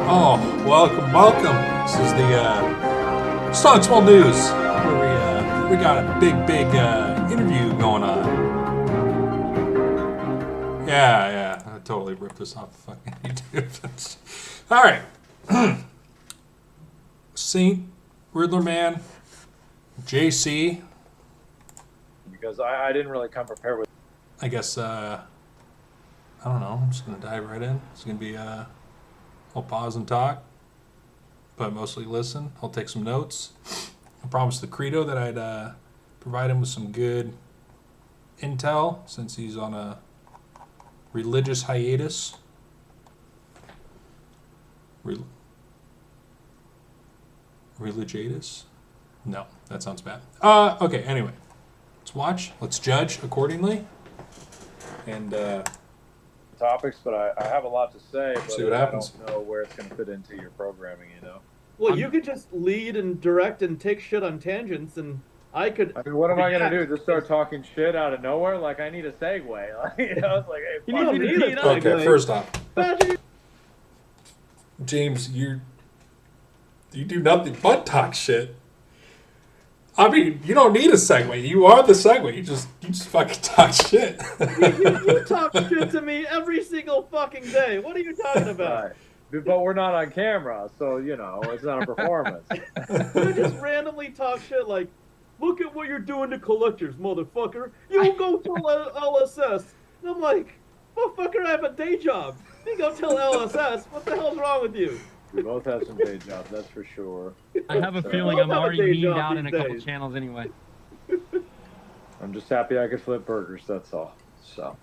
Oh, welcome. This is the Strong Small News, where we got a big interview going on. Yeah, I totally ripped this off the fucking YouTube. All right, Saint, Riddlerman, JC. Because I didn't really come prepared with. I guess I don't know. I'm just gonna dive right in. It's gonna be I'll pause and talk, but mostly listen. I'll take some notes. I promised the Credo that I'd provide him with some good intel since he's on a religious hiatus. Religiatus? No, that sounds bad. Okay, anyway. Let's watch. Let's judge accordingly. And Topics, but I have a lot to say, but see what happens. I don't know where it's going to fit into your programming, Well, you could just lead and direct and take shit on tangents, and I could. I mean, what am I going to do? Just start talking shit out of nowhere? Like, I need a segue. Like, it's like, hey, You don't need a segue. Okay, first off, James, you do nothing but talk shit. I mean, you don't need a segue. You are the segue. You just fucking talk shit. You talk shit to me every single fucking day. What are you talking about? Right. But we're not on camera, so, it's not a performance. You just randomly talk shit like, look at what you're doing to collectors, motherfucker. You go tell LSS. And I'm like, motherfucker, I have a day job. You go tell LSS. What the hell's wrong with you? We both have some day jobs, that's for sure. I have a feeling I'm already memed out in a couple channels anyway. I'm just happy I could flip burgers, that's all. So,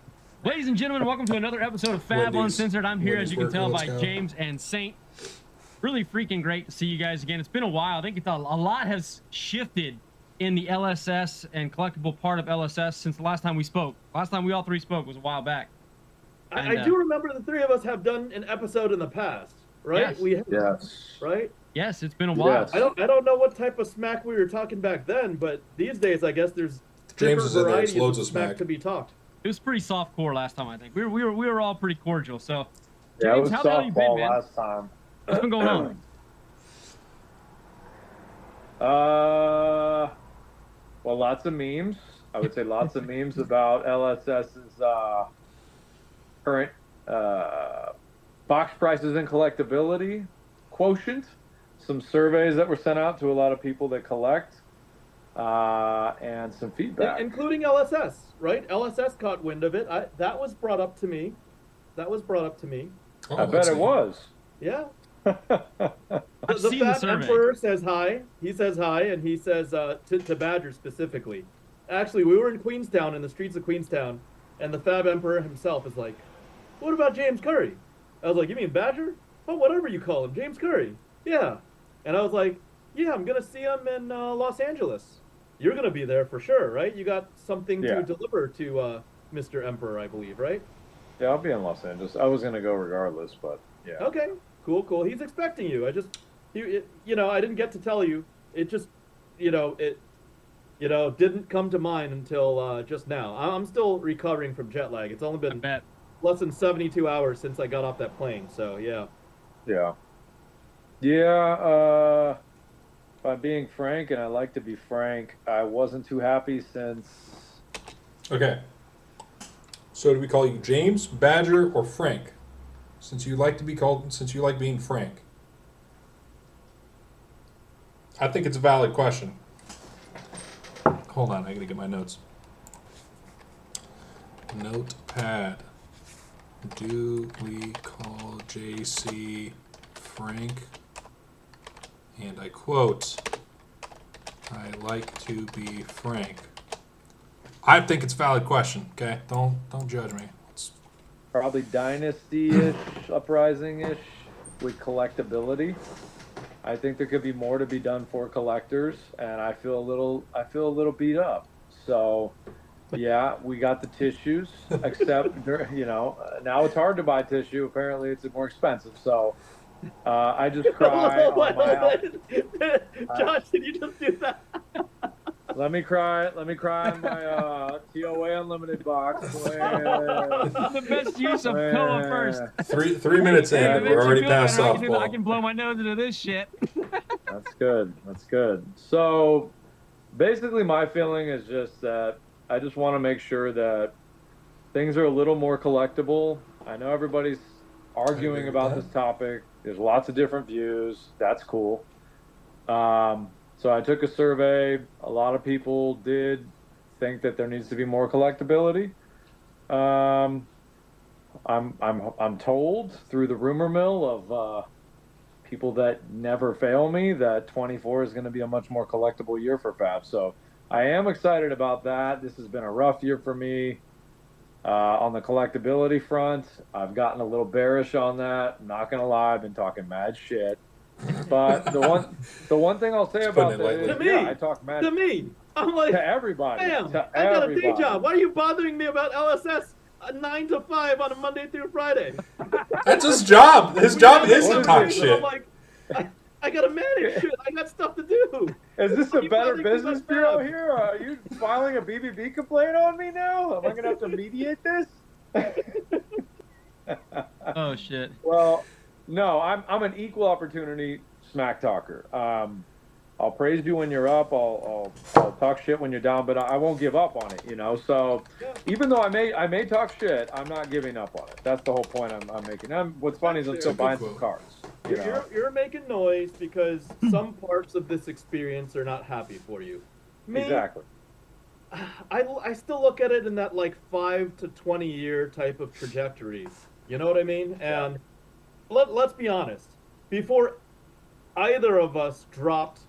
ladies and gentlemen, welcome to another episode of Fab Uncensored. I'm here, as you can tell, by James and Saint. Really freaking great to see you guys again. It's been a while. I think a lot has shifted in the LSS and collectible part of LSS since the last time we spoke. Last time we all three spoke was a while back. And, I do remember the three of us have done an episode in the past, right? Yes. We have, yes. Right? Yes, it's been a while. Yes. I don't know what type of smack we were talking back then, but these days I guess there's James is in there. It's varieties loads of of smack to be talked. It was pretty soft core last time, I think. We were all pretty cordial. So, Yeah, James, it was how the hell you been, softball man? last time. What's been going on? Well, lots of memes. I would say lots of memes about LSS's current box prices and collectability quotient. Some surveys that were sent out to a lot of people that collect, and some feedback. Including LSS, right? LSS caught wind of it. That was brought up to me. Oh, I bet it was. Yeah. I've The seen the Fat survey. Emperor says hi. He says hi, and he says to Badger specifically. Actually, we were in Queenstown, in the streets of Queenstown, and the Fab Emperor himself is like, "What about James Curry?" I was like, "You mean Badger? Oh, whatever you call him, James Curry." Yeah. And I was like, "Yeah, I'm gonna see him in Los Angeles. You're gonna be there for sure, right? You got something to deliver to Mr. Emperor, I believe, right?" Yeah, I'll be in Los Angeles. I was gonna go regardless, but yeah. Okay, cool. He's expecting you. I didn't get to tell you. It just, didn't come to mind until just now. I'm still recovering from jet lag. It's only been less than 72 hours since I got off that plane. So yeah. Yeah. Yeah. If I'm being frank, and I like to be frank, I wasn't too happy since. Okay. So do we call you James, Badger, or Frank? Since you like being frank. I think it's a valid question. Hold on, I gotta get my notes. Notepad. Do we call JC Frank? And I quote, I like to be frank. I think it's a valid question, okay? Don't judge me. Probably Dynasty-ish, Uprising-ish, with collectability. I think there could be more to be done for collectors, and I feel a little beat up. So, yeah, we got the tissues, except now it's hard to buy tissue. Apparently, it's more expensive. So, I just cry on my. Josh, did you just do that? Let me cry in my TOA Unlimited box. The best use of Koa first. 3 minutes in, Hey, and it we're makes you already feel past better. I softball. can blow my nose into this shit. That's good. That's good. So basically, my feeling is just that I just want to make sure that things are a little more collectible. I know everybody's arguing about this topic. There's lots of different views. That's cool. So I took a survey. A lot of people did think that there needs to be more collectability. Um, I'm told through the rumor mill of people that never fail me that 24 is going to be a much more collectible year for Fab. So I am excited about that. This has been a rough year for me on the collectability front. I've gotten a little bearish on that. I'm not going to lie. I've been talking mad shit. But the one thing I'll say about that is, yeah, I talk mad to me. I'm like, to everybody. damn, To I got a everybody. day job. Why are you bothering me about LSS 9 to 5 on a Monday through Friday? That's his job. His job is to talk I'm shit. like, I gotta manage shit. I got stuff to do. Is this a Better Business Bureau here? Are you filing a BBB complaint on me now? Am I going to have to mediate this? Oh shit. Well, no, I'm an equal opportunity smack talker. I'll praise you when you're up. I'll talk shit when you're down, but I won't give up on it. You know. So even though I may talk shit, I'm not giving up on it. That's the whole point I'm making. What's funny is I'm still buying some cards. You're making noise because some parts of this experience are not happy for you. Exactly. I still look at it in that like 5 to 20 year type of trajectory. You know what I mean? And let's be honest. Before either of us dropped,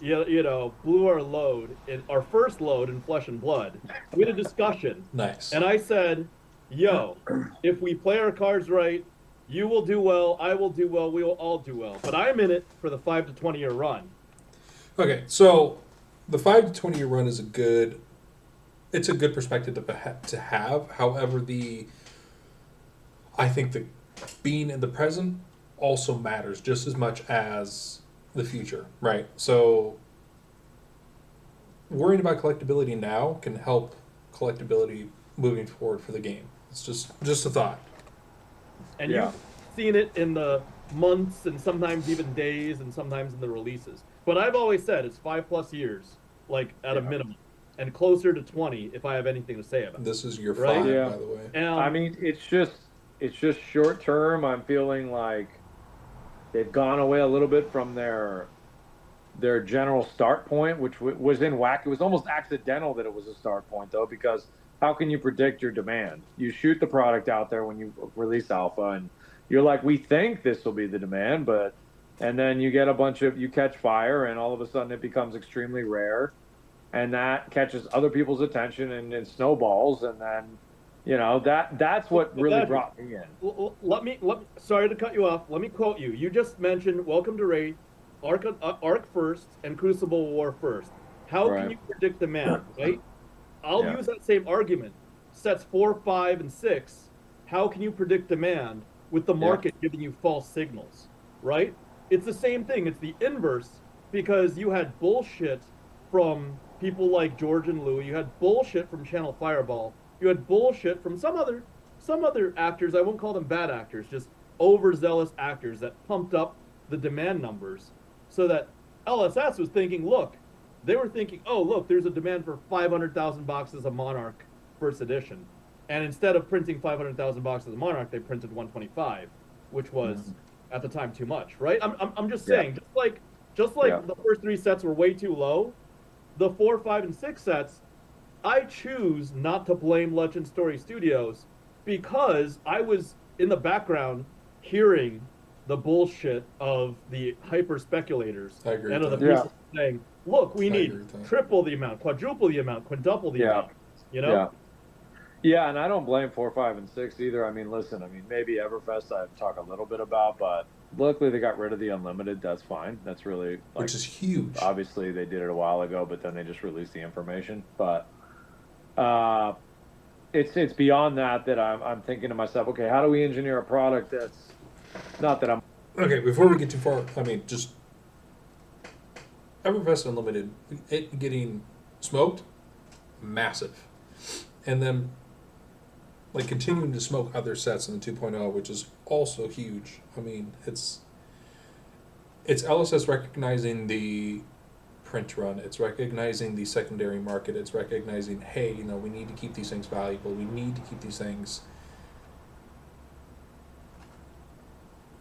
blew our first load in Flesh and Blood, we had a discussion. Nice. And I said, yo, if we play our cards right, you will do well, I will do well, we will all do well. But I'm in it for the 5 to 20 year run. Okay, so the 5 to 20 year run is a good perspective to have. However, I think that being in the present also matters just as much as the future, right? So worrying about collectability now can help collectability moving forward for the game. It's just a thought. And you've seen it in the months and sometimes even days and sometimes in the releases. But I've always said it's 5+ years, like at a minimum, and closer to 20 if I have anything to say about it. This is your 5, by the way. I mean, it's just short term. I'm feeling like they've gone away a little bit from their general start point, which was in whack. It was almost accidental that it was a start point, though, because how can you predict your demand? You shoot the product out there when you release alpha, and you're like, we think this will be the demand, and then you get you catch fire, and all of a sudden it becomes extremely rare, and that catches other people's attention and snowballs, and then, that's what really brought me in. Sorry to cut you off. Let me quote you. You just mentioned Welcome to Wraith, Arc first, and Crucible War first. How can you predict demand, right? I'll use that same argument. Sets 4, 5, and 6. How can you predict demand with the market giving you false signals, right? It's the same thing. It's the inverse, because you had bullshit from people like George and Lou. You had bullshit from Channel Fireball. You had bullshit from some other actors. I won't call them bad actors, just overzealous actors that pumped up the demand numbers so that LSS was thinking, they were thinking, oh, look, there's a demand for 500,000 boxes of Monarch First Edition. And instead of printing 500,000 boxes of Monarch, they printed 125, which was, at the time, too much, right? I'm just saying, just like the first 3 sets were way too low, the 4, 5, and 6 sets, I choose not to blame Legend Story Studios because I was in the background hearing the bullshit of the hyper speculators and of the people saying, look, we need triple the amount, quadruple the amount, quintuple the amount, Yeah, and I don't blame 4, 5, and 6 either. I mean, listen, maybe Everfest I've talked a little bit about, but luckily they got rid of the unlimited. That's fine. That's really, which is huge. Obviously they did it a while ago, but then they just released the information. But it's beyond that I'm thinking to myself, okay, how do we engineer a product that's not that I'm... Okay, before we get too far, just Everfest Unlimited, it getting smoked, massive. And then like continuing to smoke other sets in the 2.0, which is also huge. I mean, it's LSS recognizing the print run. It's recognizing the secondary market. It's recognizing, hey, you know, we need to keep these things valuable. We need to keep these things,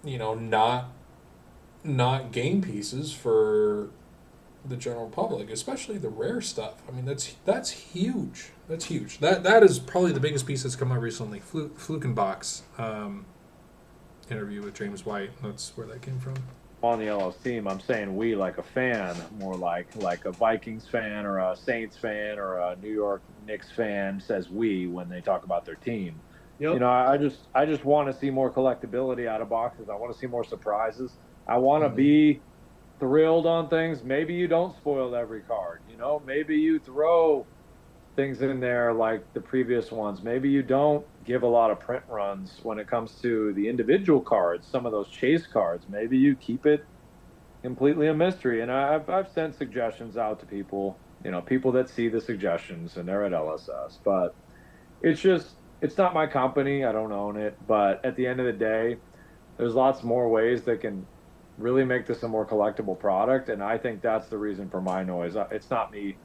you know, not game pieces for the general public, especially the rare stuff. I mean, that's huge. That's huge. That is probably the biggest piece that's come out recently. Flukenbach's interview with James White. That's where that came from. On the LS team, I'm saying we like a fan, more like a Vikings fan or a Saints fan or a New York Knicks fan says we when they talk about their team. Yep. You know, I just want to see more collectability out of boxes. I want to see more surprises. I want to be thrilled on things. Maybe you don't spoil every card. You know, maybe you throw things in there like the previous ones. Maybe you don't give a lot of print runs when it comes to the individual cards, some of those chase cards. Maybe you keep it completely a mystery. And I've sent suggestions out to people, you know, people that see the suggestions and they're at LSS. But it's not my company. I don't own it. But at the end of the day, there's lots more ways that can really make this a more collectible product. And I think that's the reason for my noise. It's not me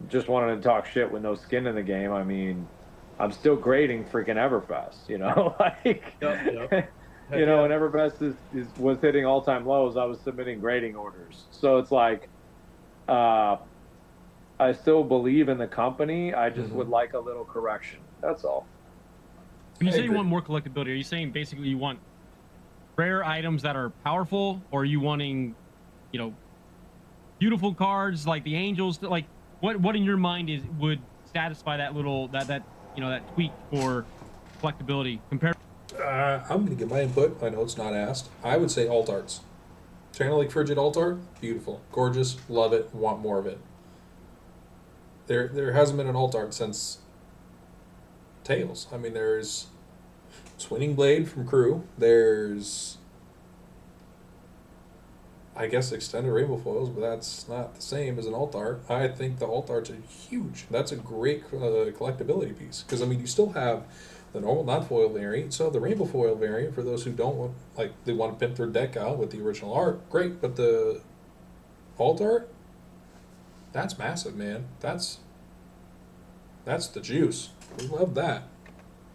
just wanting to talk shit with no skin in the game. I mean, I'm still grading freaking Everfest, you know, like, Yep. you know, when Everfest was hitting all-time lows, I was submitting grading orders. So it's like, I still believe in the company. I just would like a little correction. That's all. When you say you want more collectability, are you saying basically you want rare items that are powerful, or are you wanting, you know, beautiful cards like the Angels? Like, what in your mind would satisfy that little that you know, that tweak for collectability compared? I'm gonna give my input. I know it's not asked. I would say alt arts. Channel Lake Frigid alt art, beautiful, gorgeous, love it, want more of it. There hasn't been an alt art since Tails. I mean, there's Swinging Blade from Crew. There's, I guess, extended rainbow foils, but that's not the same as an alt art. I think the alt arts are huge. That's a great collectability piece because I mean, you still have the normal non-foil variant, so the rainbow foil variant for those who don't want, like, they want to pimp their deck out with the original art. Great, but the alt art, that's massive, man. That's the juice. We love that.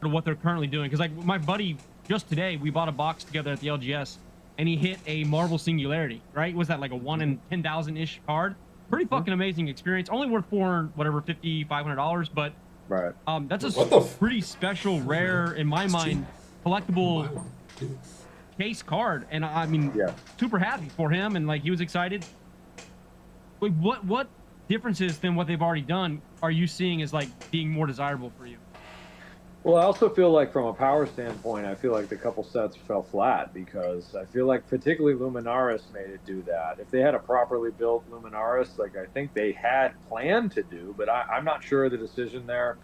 What they're currently doing, because like my buddy just today, we bought a box together at the LGS, and he hit a Marvel Singularity. Right? Was that like a 1 in 10,000 ish card? Pretty fucking amazing experience. Only worth $500, but Right. that's a pretty special, rare, in my mind, collectible case card. And I mean, super happy for him, and like he was excited. Wait, what differences than what they've already done are you seeing as like being more desirable for you? Well, I also feel like from a power standpoint, I feel like the couple sets fell flat because I feel like particularly Luminaris made it do that. If they had a properly built Luminaris, like I think they had planned to do, but I'm not sure of the decision there.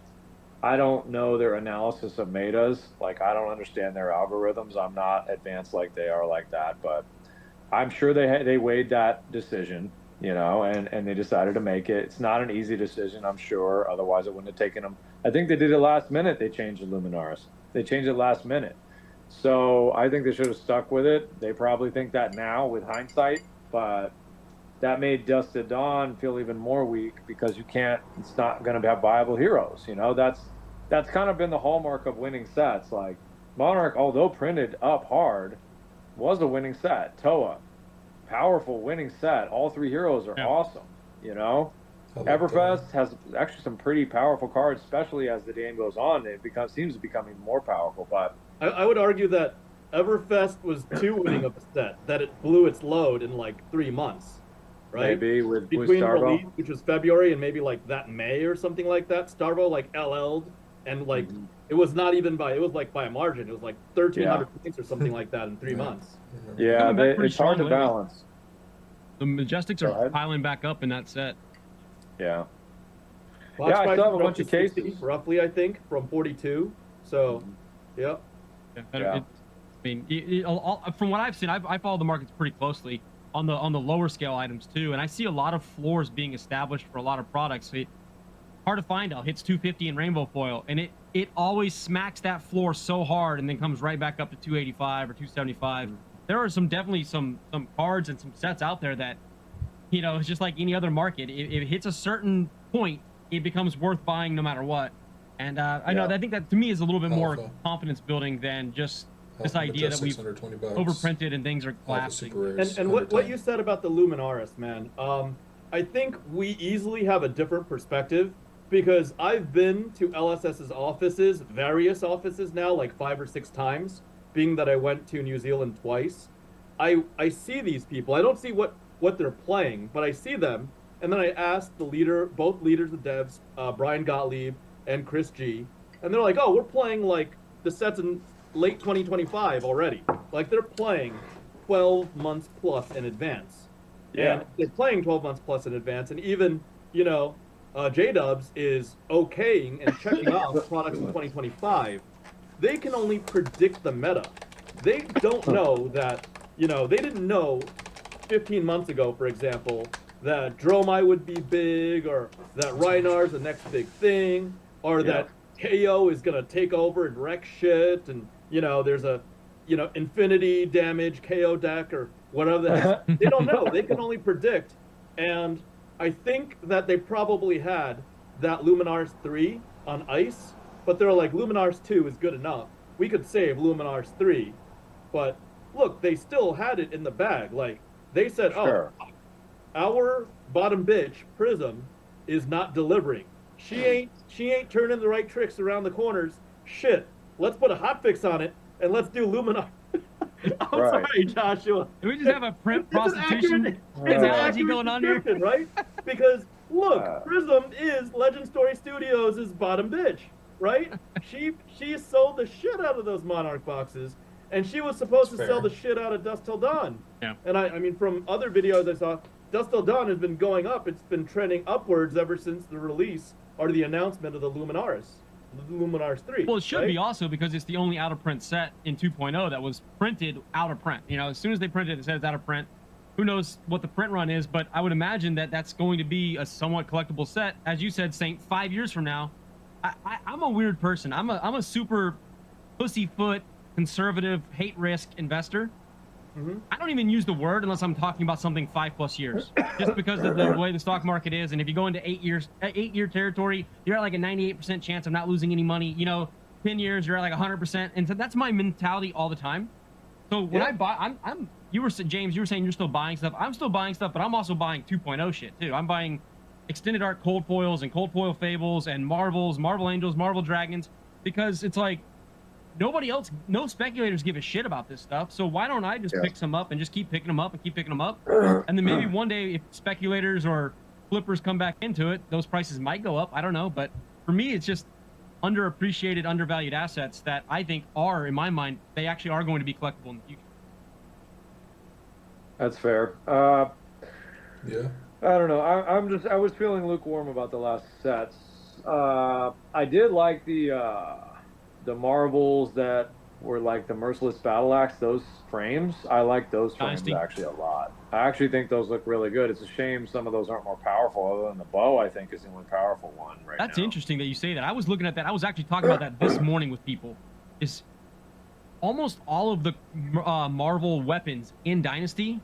I don't know their analysis of metas. Like, I don't understand their algorithms. I'm not advanced like they are like that, but I'm sure they weighed that decision, you know, and they decided to make it. It's not an easy decision, I'm sure. Otherwise, it wouldn't have taken them. I think they did it last minute. They changed the Luminaris. They changed it last minute. So I think they should have stuck with it. They probably think that now with hindsight, but that made Dust at Dawn feel even more weak because it's not going to have viable heroes. You know, that's kind of been the hallmark of winning sets. Like Monarch, although printed up hard, was a winning set. Toa, powerful winning set. All three heroes are awesome, you know. Everfest has actually some pretty powerful cards, especially as the game goes on. It seems to become even more powerful. But I would argue that Everfest was too winning of a set, that it blew its load in like 3 months, right? Maybe with between Starvo, release, which was February, and maybe like that May or something like that. Starvo like LL'd, and like it was not even by, it was like by a margin. It was like 1,300 points or something like that in 3 months. Yeah, it's hard to balance. The Majestics are piling back up in that set. Yeah. Box I still have a prices bunch of up to 60, cases. roughly, I think, from 42. So, I mean, from what I've seen, I follow the markets pretty closely on the lower scale items too, and I see a lot of floors being established for a lot of products. Heart of Findel hits 250 in rainbow foil, and it always smacks that floor so hard and then comes right back up to 285 or 275. There are definitely some cards and some sets out there that, you know, it's just like any other market. If it hits a certain point, it becomes worth buying no matter what. And I know, I think that to me is a little bit more confidence building than just this idea that we've overprinted and things are collapsing. And what you said about the Luminaris, man, I think we easily have a different perspective, because I've been to LSS's offices, various offices now, like 5 or 6 times, being that I went to New Zealand twice. I see these people. I don't see what they're playing, but I see them, and then I asked both leaders of devs, Brian Gottlieb and Chris G, and they're like, oh, we're playing like the sets in late 2025 already. Like, they're playing 12 months plus in advance. Yeah. And they're playing 12 months plus in advance, and even, you know, J-Dubs is okaying and checking off products in 2025. They can only predict the meta. They don't know that, you know, they didn't know 15 months ago, for example, that Dromai would be big, or that Reinar's the next big thing, or that KO is going to take over and wreck shit, and, you know, there's a, you know, infinity damage KO deck or whatever the heck. They don't know. They can only predict. And I think that they probably had that Luminars 3 on ice, but they're like, Luminars 2 is good enough. We could save Luminars 3. But look, they still had it in the bag. Like, they said, oh, our bottom bitch, Prism, is not delivering. She ain't turning the right tricks around the corners. Shit, let's put a hotfix on it, and let's do Luminar. I'm sorry, Joshua. Do we just have a print prostitution analogy going on here? Right? Because, look, Prism is Legend Story Studios' bottom bitch, right? She sold the shit out of those Monarch boxes, and she was supposed to sell the shit out of Dust Till Dawn. Yeah. And I mean, from other videos I saw, Dust Till Dawn has been going up. It's been trending upwards ever since the release or the announcement of the Luminaris. Luminars 3. Well, it should be also, because it's the only out of print set in 2.0 that was printed out of print. You know, as soon as they printed it, said it's out of print. Who knows what the print run is, but I would imagine that that's going to be a somewhat collectible set. As you said, Saint, 5 years from now, I'm a weird person. I'm a super pussyfoot, conservative, hate risk investor. I don't even use the word unless I'm talking about something 5+ years, just because of the way the stock market is. And if you go into 8-year territory, you're at like a 98% chance of not losing any money. You know, 10 years, you're at like 100%. And so that's my mentality all the time. So when I buy, James, you were saying you're still buying stuff. I'm still buying stuff, but I'm also buying 2.0 shit too. I'm buying extended art cold foils and cold foil fables and marvels, Marvel Angels, Marvel Dragons, because it's like, no speculators give a shit about this stuff. So why don't I just pick some up and just keep picking them up and keep picking them up? And then maybe one day, if speculators or flippers come back into it, those prices might go up. I don't know. But for me, it's just underappreciated, undervalued assets that I think are, in my mind, they actually are going to be collectible in the future. That's fair. Yeah. I don't know. I was feeling lukewarm about the last sets. I did like the marbles that were like the Merciless Battle Axe, those frames. I like those frames actually a lot. I actually think those look really good. It's a shame some of those aren't more powerful, other than the bow, I think, is the only powerful one right now. That's interesting that you say that. I was looking at that. I was actually talking about that this morning with people. Is almost all of the Marvel weapons in Dynasty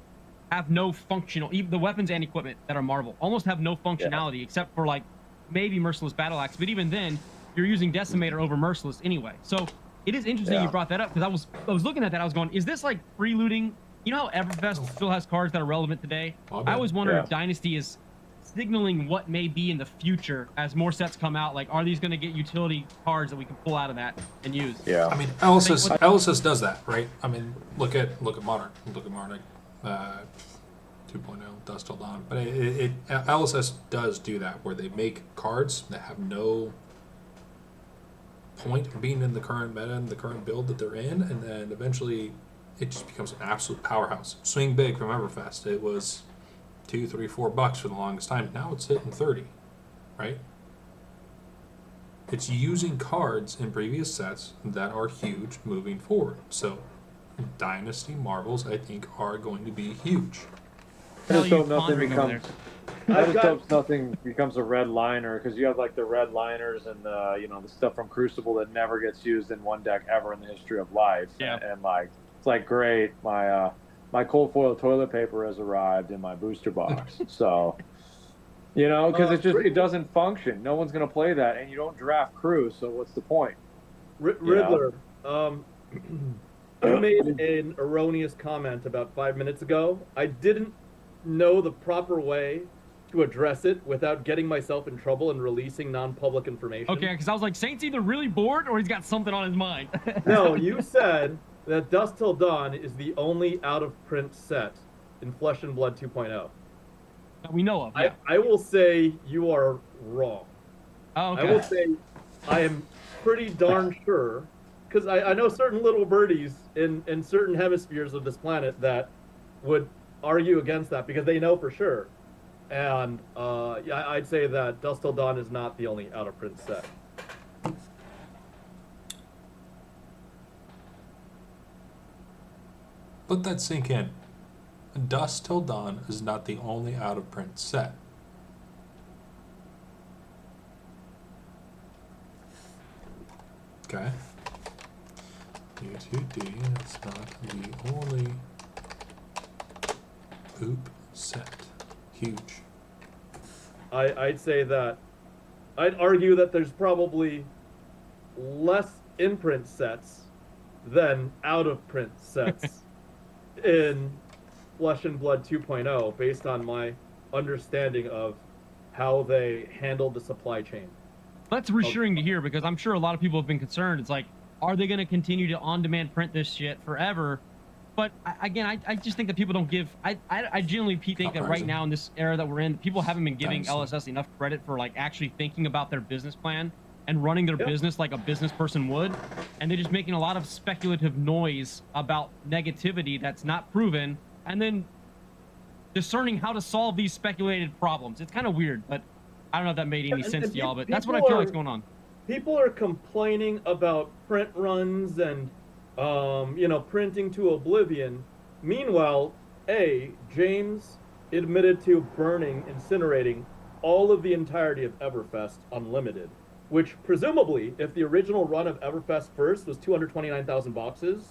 have no functional, even the weapons and equipment that are Marvel almost have no functionality except for like maybe Merciless Battle Axe. But even then, you're using Decimator over Merciless anyway. So it is interesting you brought that up, because I was looking at that. I was going, is this like free-looting? You know how Everfest still has cards that are relevant today? I always wonder if Dynasty is signaling what may be in the future as more sets come out. Like, are these going to get utility cards that we can pull out of that and use? Yeah. I mean, LSS does that, right? I mean, look at Monarch. Look at Monarch 2.0, Dust Till Dawn. But LSS does do that, where they make cards that have no point of being in the current meta and the current build that they're in, and then eventually it just becomes an absolute powerhouse. Swing Big from Everfest, it was $2, $3, $4 for the longest time. Now it's hitting 30, right? It's using cards in previous sets that are huge moving forward. So Dynasty Marvels, I think, are going to be huge. I just hope nothing becomes I just hope nothing becomes a red liner, because you have like the red liners and the stuff from Crucible that never gets used in one deck ever in the history of life. Yeah. And like it's like great, my cold foil toilet paper has arrived in my booster box. So because it doesn't function. No one's gonna play that, and you don't draft crew. So what's the point? Riddler, you made an erroneous comment about 5 minutes ago. I didn't know the proper way to address it without getting myself in trouble and releasing non-public information. Okay, because I was like, Saint's either really bored or he's got something on his mind. No, you said that Dusk Till Dawn is the only out-of-print set in Flesh and Blood 2.0. That we know of, yeah. I will say you are wrong. Oh, okay. I will say I am pretty darn sure, because I know certain little birdies in certain hemispheres of this planet that would argue against that because they know for sure. And I'd say that Dusk Till Dawn is not the only out-of-print set. Let that sink in. Dusk Till Dawn is not the only out-of-print set. Okay. U2D, it's not the only poop set. Huge. I'd say that I'd argue that there's probably less in-print sets than out-of-print sets in Flesh and Blood 2.0 based on my understanding of how they handled the supply chain. That's reassuring to hear because I'm sure a lot of people have been concerned. It's like, are they going to continue to on-demand print this shit forever? But again, I just think that people don't give. I genuinely think that right now in this era that we're in, people haven't been giving LSS enough credit for like actually thinking about their business plan and running their business like a business person would, and they're just making a lot of speculative noise about negativity that's not proven, and then discerning how to solve these speculated problems. It's kind of weird, but I don't know if that made any sense to y'all, but that's what I feel like is going on. People are complaining about print runs and printing to oblivion. Meanwhile, James admitted to burning, incinerating all of the entirety of Everfest Unlimited, which presumably, if the original run of Everfest First was 229,000 boxes,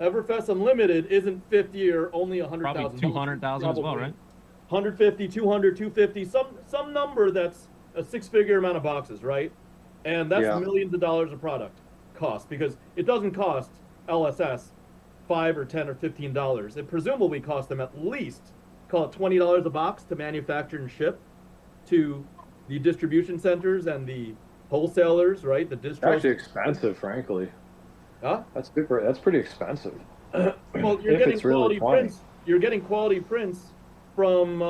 Everfest Unlimited isn't 50 or only 100,000. Probably 200,000 as well, right? 150, 200, 250, some number that's a six-figure amount of boxes, right? And that's millions of dollars of product cost, because it doesn't cost LSS $5 or $10 or $15. It presumably cost them at least, call it $20 a box to manufacture and ship to the distribution centers and the wholesalers, right? The distros. Actually expensive, frankly. Huh? That's pretty expensive. Well, you're getting quality prints. You're getting quality prints from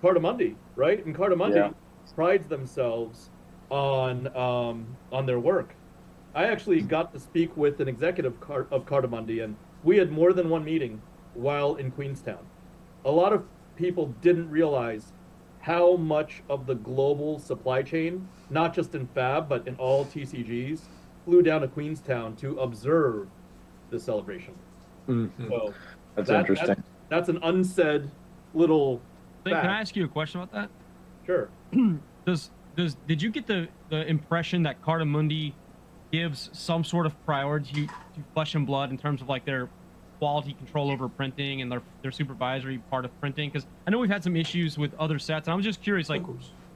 Cardamundi, right? And Cardamundi prides themselves on their work. I actually got to speak with an executive of Cardamundi, and we had more than one meeting while in Queenstown. A lot of people didn't realize how much of the global supply chain, not just in Fab, but in all TCGs, flew down to Queenstown to observe the celebration. Mm-hmm. So that's interesting. That's an unsaid little fact. Can I ask you a question about that? Sure. Did you get the impression that Cardamundi gives some sort of priority to Flesh and Blood in terms of like their quality control over printing and their supervisory part of printing? Because I know we've had some issues with other sets, and I was just curious, like,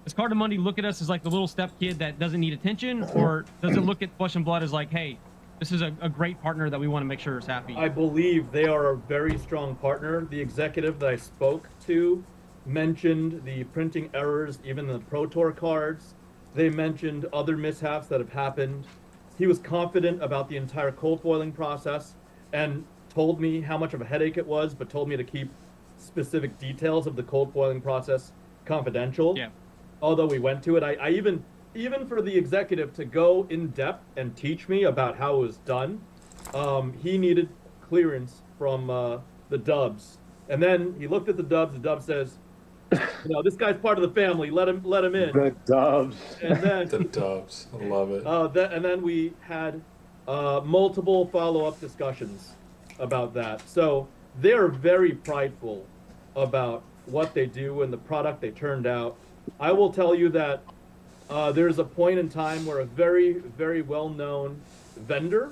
does Cardamundi look at us as like the little step kid that doesn't need attention, or does it look at Flesh and Blood as like, hey, this is a great partner that we want to make sure is happy? I believe they are a very strong partner. The executive that I spoke to mentioned the printing errors, even the Pro Tour cards. They mentioned other mishaps that have happened. He was confident about the entire cold foiling process and told me how much of a headache it was, but told me to keep specific details of the cold foiling process confidential. Yeah. Although we went to it, I even for the executive to go in depth and teach me about how it was done, he needed clearance from the Dubs. And then he looked at the Dubs. The Dubs says, this guy's part of the family. Let him in. The Dubs. And then The Dubs. I love it. and then we had multiple follow-up discussions about that. So they're very prideful about what they do and the product they turned out. I will tell you that there's a point in time where a very, very well-known vendor,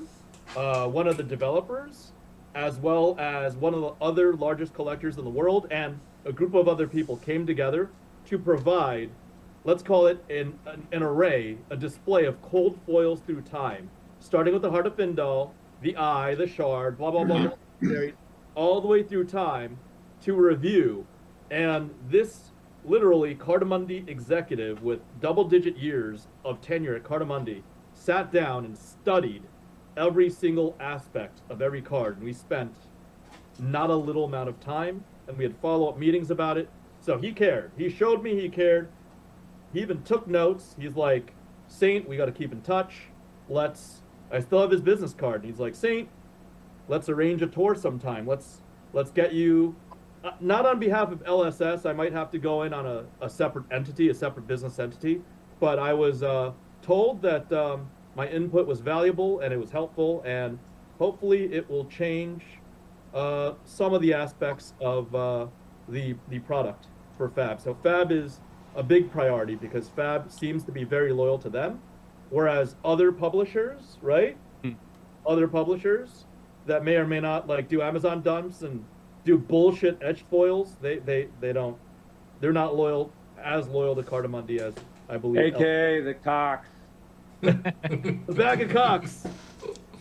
one of the developers, as well as one of the other largest collectors in the world, and a group of other people came together to provide, let's call it an array, a display of cold foils through time, starting with the Heart of Findal, the Eye, the Shard, blah, blah, blah, blah, all the way through time to review. And this literally Cardamundi executive with double-digit years of tenure at Cardamundi sat down and studied every single aspect of every card, and we spent not a little amount of time, and we had follow-up meetings about it. So he cared. He showed me he cared. He even took notes. He's like, Saint, we got to keep in touch. I still have his business card. And he's like, Saint, let's arrange a tour sometime. Let's get you, not on behalf of LSS. I might have to go in on a separate entity, a separate business entity. But I was told that my input was valuable and it was helpful, and hopefully it will change some of the aspects of the product for Fab. So Fab is a big priority because Fab seems to be very loyal to them, whereas other publishers, right? Other publishers that may or may not like do Amazon dumps and do bullshit etched foils, they don't, they're not as loyal to Cardamundi as I believe. AKA the Cox. The bag of cocks.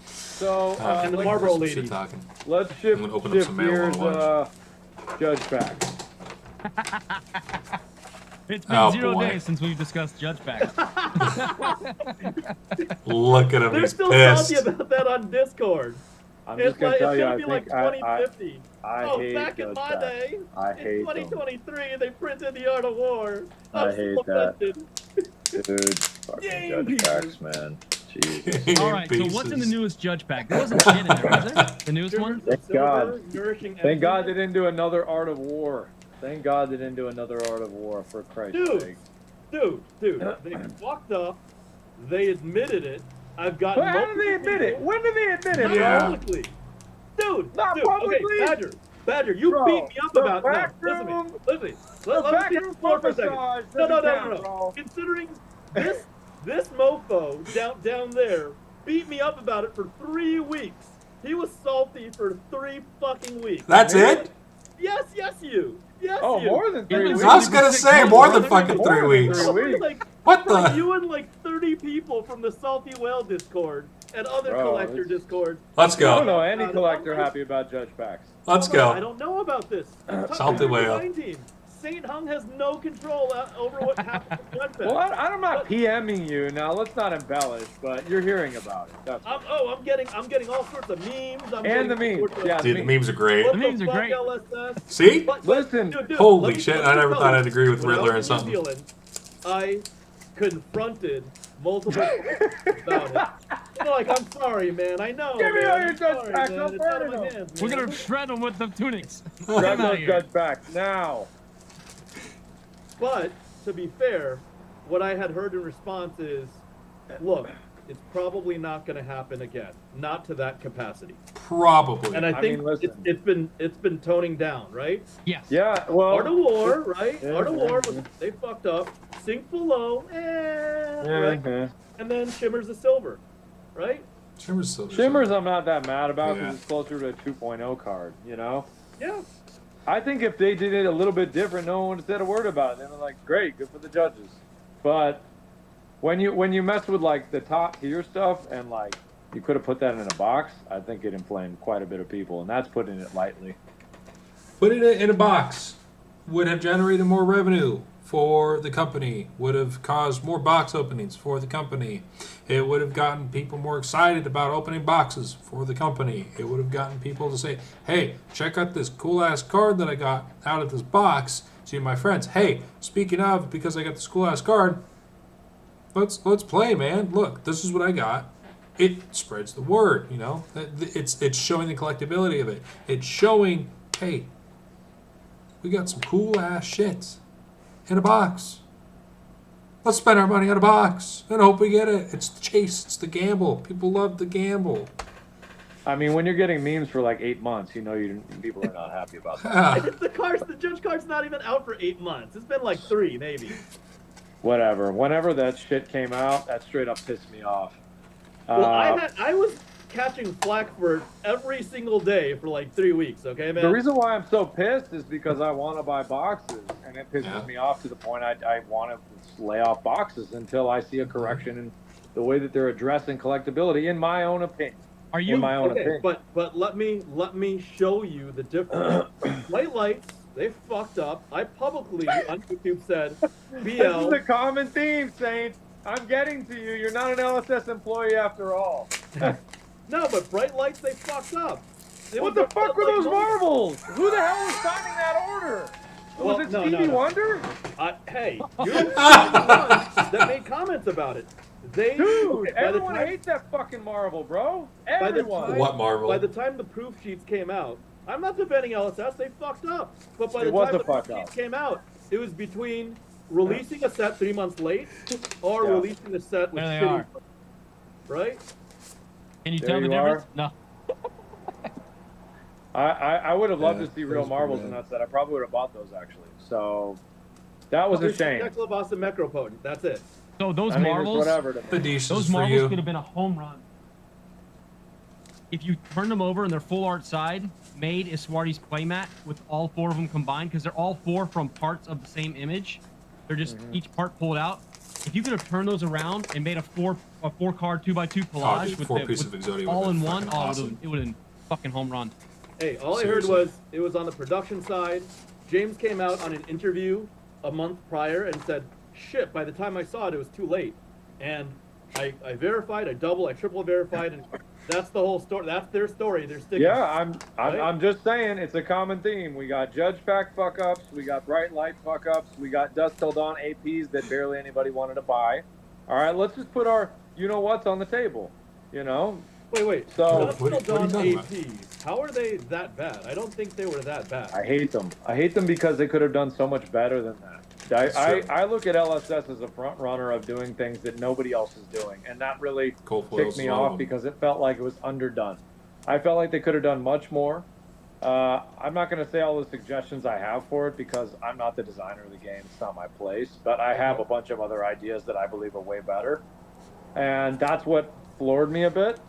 So and the Marlboro lady. Let's shift gears. Judge packs. It's been 0 days since we've discussed judge packs. Look at him, They're he's still pissed. talking about that on Discord. I'm just gonna tell you, I be think like 2050. I hate back in judge my packs. day, I in hate 2023, they printed the Art of War. I I'm hate so that. offended. Dude, fucking Game judge pieces. packs, man. Jesus. All right, so what's in the newest judge pack? There wasn't shit in there, was there? The newest one? Thank Silver, God. nourishing Thank God they energy. didn't do another Art of War. Thank God they didn't do another Art of War, for Christ's sake. Dude, they fucked up. They admitted it. I've got. But how did they admit it? When did they admit it, Not Yeah. publicly. Dude, Not dude, publicly? Okay, Badger, you Bro, beat me up the about back no, listen to me. room- Listen to me. The Let me back speak room for a second. massage No. doesn't count, bro. Considering this mofo down there beat me up about it for 3 weeks. He was salty for 3 fucking weeks. That's it? Yes, you. Yes, Oh, you. more than 3 Yeah, weeks. I was gonna say more than fucking More 3 than weeks. 3 weeks. Like, What bro, the? you and like 30 people from the Salty Whale Discord and other Bro, collector it's- Discord. Let's I don't go. know any collector happy about judge packs. Let's I go. don't know about this. Salty Whale. Saint Hung has no control over what happened to Blood Fest. Well, I'm not PMing you now. Let's not embellish, but you're hearing about it. That's I'm getting all sorts of memes. And the memes, yeah. Dude, the memes are great. What The memes are fuck, great. LSS? See? Listen, Dude, Holy let me shit, tell I never you, thought I'd agree with when I Riddler was or in something. New Zealand, I confronted multiple about it. They're like, I'm sorry, man. I know. Give me man. all your I'm judge sorry, packs, man. I'm It's out of burning my them. hands, We're man. gonna shred them with the tunics. grab Get 'em outta those here. judge packs now. But to be fair, what I had heard in response is, look, it's probably not going to happen again, not to that capacity. Probably. And I I think mean, listen. it's been toning down, right? Yes. Yeah, well. Art of War, right? Yeah, Art of War, yeah. they fucked up. Sink Below, right? Mhm. And then Shimmer's the Silver, right? Shimmer's so Shimmers, I'm not that mad about because Yeah. it's closer to a 2.0 card, you know? Yeah. I think if they did it a little bit different, no one would have said a word about it. They were like, great, good for the judges. But when you mess with like the top tier stuff and like you could have put that in a box, I think it inflamed quite a bit of people, and that's putting it lightly. Putting it in a box would have generated more revenue for the company, would have caused more box openings for the company. It would have gotten people more excited about opening boxes for the company. It would have gotten people to say, hey, check out this cool ass card that I got out of this box. See my friends, hey, speaking of, because I got this cool ass card, let's play, man. Look, this is what I got. It spreads the word, you know. It's showing the collectability of it. It's showing, hey, we got some cool ass shit in a box. Let's spend our money on a box and hope we get it. It's the chase. It's the gamble. People love the gamble. I mean, when you're getting memes for like 8 months, people are not happy about that. The Judge card's not even out for 8 months. It's been like 3, maybe. Whatever. Whenever that shit came out, that straight up pissed me off. Well, I was catching flack for every single day for like 3 weeks. Okay, man. The reason why I'm so pissed is because I want to buy boxes, and it pisses me off to the point I want to lay off boxes until I see a correction in the way that they're addressing collectability. In my own opinion. Are you in my own okay? opinion. But let me show you the difference. White lights, they fucked up. I publicly on YouTube said, BL. This is a common theme, Saint. I'm getting to you. You're not an LSS employee after all. No, but bright lights, they fucked up. What the fuck were those marbles? Who the hell was signing that order? Was it Stevie Wonder? Hey, you're the one that made comments about it. Dude, everyone hates that fucking marble, bro. Everyone. What marble? By the time the proof sheets came out, I'm not defending LSS, they fucked up. But by the time the proof sheets came out, it was between releasing a set 3 months late or releasing a set with shitty, right? Can you tell the difference? No. I would have loved to see real marbles in that set. I probably would have bought those actually. So that was a shame. Necrobos and Necropotent, that's it. So those marbles, those marbles could have been a home run. If you turn them over and they're full art side, made Iswardi's playmat with all 4 of them combined, because they're all 4 from parts of the same image. They're just each part pulled out. If you could have turned those around and made a 4 card 2x2 collage with, all in one, it would have been fucking home run. Hey, all I heard was it was on the production side. James came out on an interview a month prior and said, shit, by the time I saw it, it was too late. And I verified, I triple verified, and that's the whole story. That's their story. They're sticking. Yeah, I'm just saying it's a common theme. We got Judge Pack fuck ups, we got Bright Light fuck ups, we got Dusk Till Dawn APs that barely anybody wanted to buy. All right, let's just put our what's on the table. Wait. So Dusk Till Dawn APs. How are they that bad? I don't think they were that bad. I hate them. I hate them because they could have done so much better than that. I look at LSS as a front runner of doing things that nobody else is doing, and that really ticked me off because it felt like it was underdone. I felt like they could have done much more. I'm not going to say all the suggestions I have for it because I'm not the designer of the game. It's not my place, but I have a bunch of other ideas that I believe are way better, and that's what floored me a bit.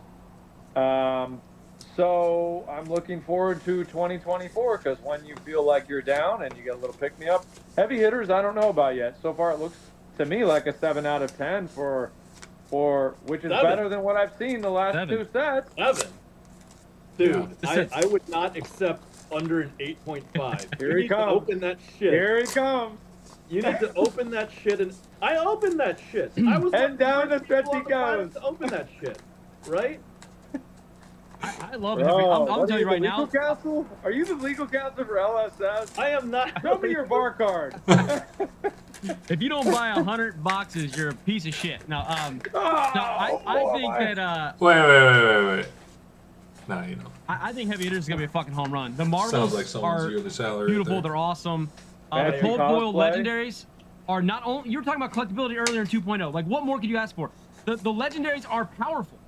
So I'm looking forward to 2024 because when you feel like you're down and you get a little pick-me-up, heavy hitters I don't know about yet. So far it looks to me like a 7 out of 10 for which is better than what I've seen the last 2 sets. 7. Dude, I would not accept under an 8.5. Here he comes. Open that shit. Here he comes. You need to open that shit, and I opened that shit. I was head down the stretch he goes. To open that shit, right? I love it. I'm telling you right now. Counsel? Are you the legal counsel for LSS? I am not. Show me your bar card. If you don't buy 100 boxes, you're a piece of shit. Now, I think that. Wait. No, I think heavy hitters is gonna be a fucking home run. The marbles are yearly beautiful. They're awesome. The cold foil legendaries are not only. You were talking about collectability earlier in 2.0. Like, what more could you ask for? The legendaries are powerful.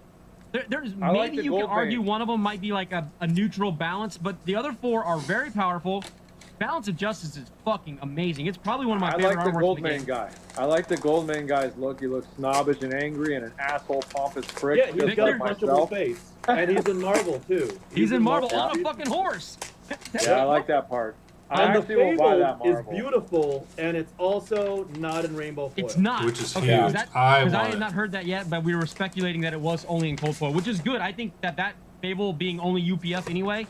There's maybe you can argue one of them might be like a neutral balance, but the other 4 are very powerful. Balance of Justice is fucking amazing. It's probably one of my favorite artworks. I like the Goldman guy. I like the Goldman guy's look. He looks snobbish and angry and an asshole pompous prick. Yeah, he's got a punchable face. And he's in marble, too. He's in marble on a fucking horse. Yeah, I like that part. And the Fabled is beautiful, and it's also not in rainbow foil. It's not. Which is huge. Because I had not heard that yet, but we were speculating that it was only in cold foil, which is good. I think that Fable being only UPF anyway,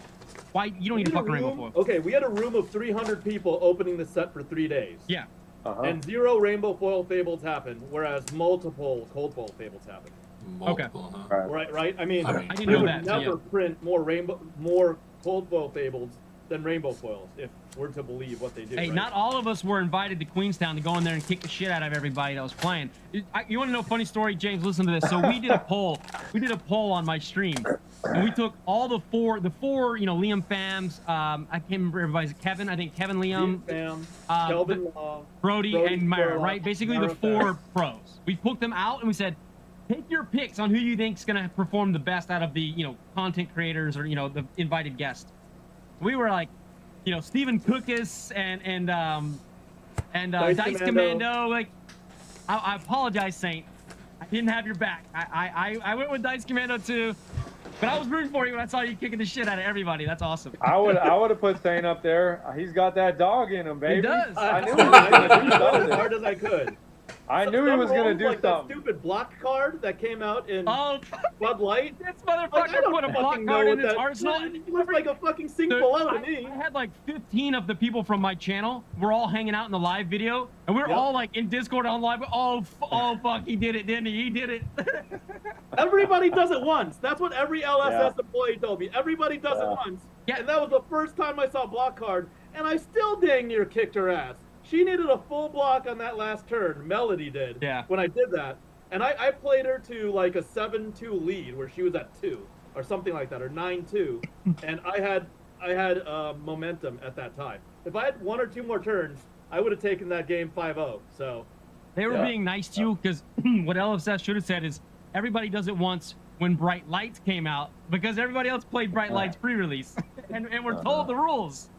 why you don't need to fucking rainbow foil. Okay, we had a room of 300 people opening the set for 3 days. Yeah. And 0 rainbow foil Fables happened, whereas multiple cold foil Fables happened. Multiple, huh? Right. I mean, I didn't know that. Never print more cold foil Fables than rainbow foils, if we're to believe what they do. Hey, not all of us were invited to Queenstown to go in there and kick the shit out of everybody that was playing. You want to know a funny story, James? Listen to this. So we did a poll. We did a poll on my stream, and we took all the four, Liam Phams. I can't remember everybody's. Kevin, I think Kevin, Liam, Kelvin, Brody, and Myra. Right, basically the 4 pros. We put them out and we said, take your picks on who you think's gonna perform the best out of the content creators or the invited guests. We were like, Stephen Cookus and Dice Commando. Like, I apologize, Saint. I didn't have your back. I went with Dice Commando too, but I was rooting for you when I saw you kicking the shit out of everybody. That's awesome. I would have put Saint up there. He's got that dog in him, baby. He does. I knew he was going to do as something. hard as I could. I knew he was going to do like something. That stupid block card that came out in Oh, Bud Light. this motherfucker put a block card in his arsenal. It looked like a fucking sink below to me. I had like 15 of the people from my channel. We're all hanging out in the live video, and we're all like in Discord on live. Oh fuck, he did it, didn't he? He did it. Everybody does it once. That's what every LSS employee told me. Everybody does it once. Yeah. And that was the first time I saw block card, and I still dang near kicked her ass. She needed a full block on that last turn. Melody did. Yeah. When I did that. And I played her to like a 7-2 lead where she was at 2 or something like that, or 9-2. And I had momentum at that time. If I had 1 or 2 more turns, I would have taken that game 5-0. So they were being nice to you, because what LFS should have said is everybody does it once when Bright Lights came out, because everybody else played Bright Lights pre-release. and we're told the rules.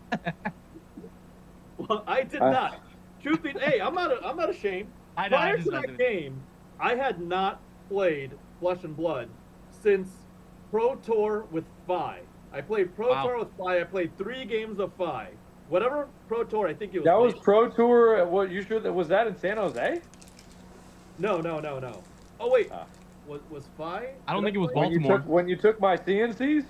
Well, I did not. Truth be, hey, I'm not ashamed. I know, Prior to that game, I had not played Flesh and Blood since Pro Tour with Fi. I played Pro Tour with Fi. I played 3 games of Fi. Whatever Pro Tour, I think it was. That was Pro Tour. What you sure that was that in San Jose? No. Oh wait, was Fi? I don't think it was Baltimore. When you took my CNCs.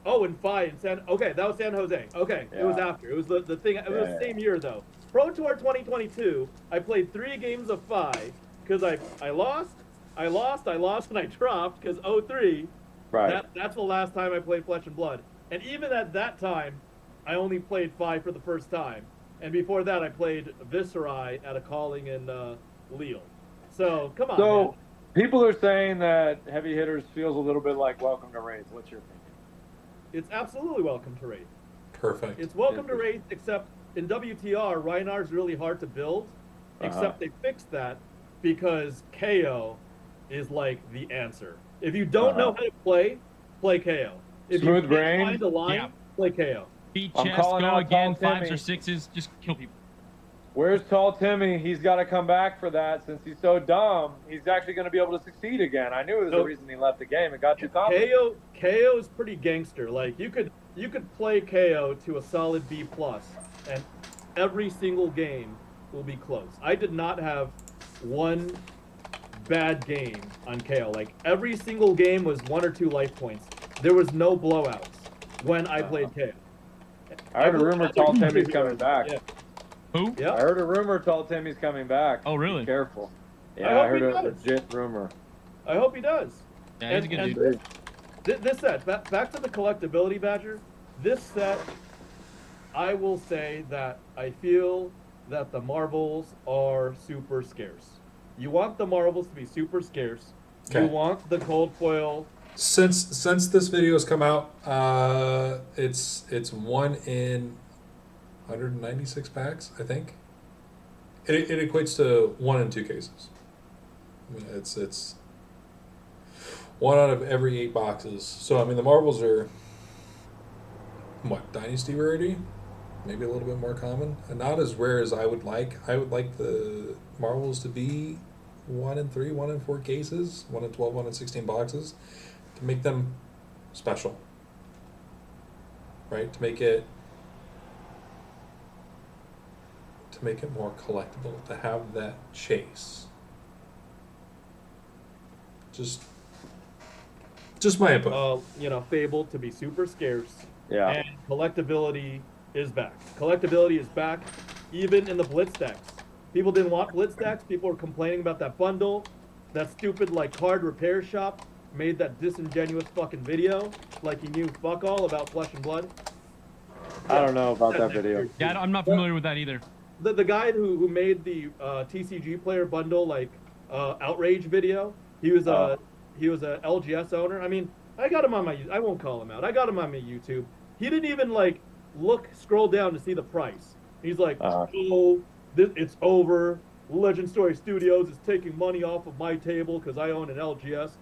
Oh, and Fi in San. Okay, that was San Jose. Okay, it was after. It was the thing. It was the same year though. Pro Tour 2022. I played 3 games of Fi because I lost, and I dropped because 0-3. Right. That's the last time I played Flesh and Blood. And even at that time, I only played Fi for the first time. And before that, I played Viscerai at a calling in Lille. So come on. So man. people are saying that Heavy Hitters feels a little bit like Welcome to Wraith. What's your opinion? It's absolutely Welcome to Wraith. Perfect. It's Welcome to Wraith, except in WTR, Reinhar's really hard to build, except they fixed that because KO is like the answer. If you don't know how to play KO. If Smooth you brain. can't find a line, play KO. Beat I'm chest, calling go out again, Tall 5s or Timmy. 6s, just kill people. Where's Tall Timmy? He's got to come back for that since he's so dumb. He's actually going to be able to succeed again. I knew it was the reason he left the game. It got too complicated. KO is pretty gangster. Like you could play KO to a solid B+, and every single game will be close. I did not have one bad game on KO. Like every single game was 1 or 2 life points. There was no blowouts when I played KO. I heard a rumor Tall Timmy's coming back. Yeah. Who? Yeah. I heard a rumor Tall Timmy's coming back. Oh, really? Be careful. I Yeah, I hope heard he a does. legit rumor. I hope he does. Yeah, he's a good dude. This set, back to the collectability, Badger. This set, I will say that I feel that the marbles are super scarce. You want the marbles to be super scarce. Okay. You want the cold foil. Since this video has come out, it's 1 in 196 packs, I think. It equates to 1 in 2 cases. I mean, it's 1 out of every 8 boxes. So I mean, the marbles are what, Dynasty rarity? Maybe a little bit more common, and not as rare as I would like. I would like the marbles to be 1 in 3, 1 in 4 cases, 1 in 12, 1 in 16 boxes, to make them special, right? To make it more collectible, to have that chase. Just my input. Fabled to be super scarce. Yeah. And collectability is back. Collectability is back, even in the blitz decks. People didn't want blitz decks. People were complaining about that bundle. That stupid card repair shop made that disingenuous fucking video like he knew fuck all about Flesh and Blood. I don't know about that video. Yeah, I'm not familiar with that either. The guy who made the TCG player bundle outrage video, he was a LGS owner. I mean, I got him on my. I won't call him out. I got him on my YouTube. He didn't even scroll down to see the price. He's like, it's over. Legend Story Studios is taking money off of my table because I own an LGS.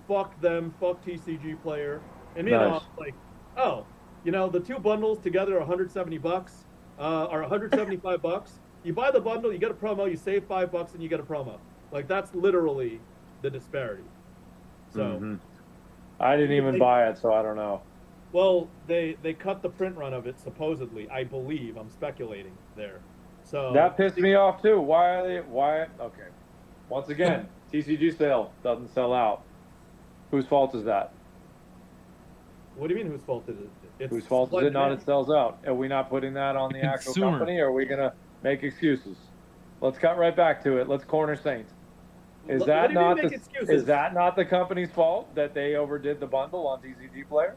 Fuck them. Fuck TCG Player. And Nice. I'm like, oh, the two bundles together are 170 bucks, are 175 bucks. You buy the bundle, you get a promo, you save $5, and you get a promo. Like, that's literally the disparity. So, I didn't even buy it, so I don't know. well, they cut the print run of it supposedly. I believe. I'm speculating there. So That pissed me off too. Why? Okay. Once again, TCG sale doesn't sell out. Whose fault is that? What do you mean? Whose fault is it? Whose fault is it not? It sells out. Are we not putting that on the actual consumer. company? Or are we gonna make excuses? Let's cut right back to it. Let's corner Saint. Is that not the company's fault that they overdid the bundle on TCG Player?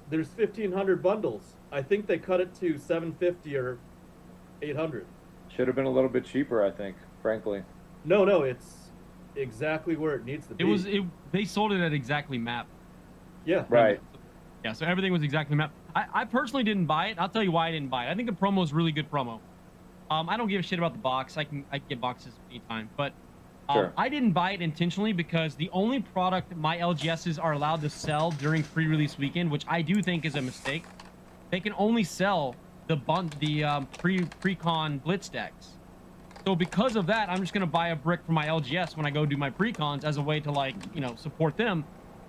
There's 1,500 bundles. I think they cut it to 750 or 800. Should have been a little bit cheaper, I think, frankly. No, it's exactly where it needs to be. They sold it at exactly map. Yeah. Right. Yeah, so everything was exactly map. I personally didn't buy it. I'll tell you why I didn't buy it. I think the promo is really good promo. I don't give a shit about the box. I can get boxes anytime, but Sure. I didn't buy it intentionally because the only product my LGSs are allowed to sell during pre-release weekend, which I do think is a mistake, they can only sell the pre-con blitz decks. So because of that, I'm just gonna buy a brick for my LGS when I go do my pre-cons as a way to support them.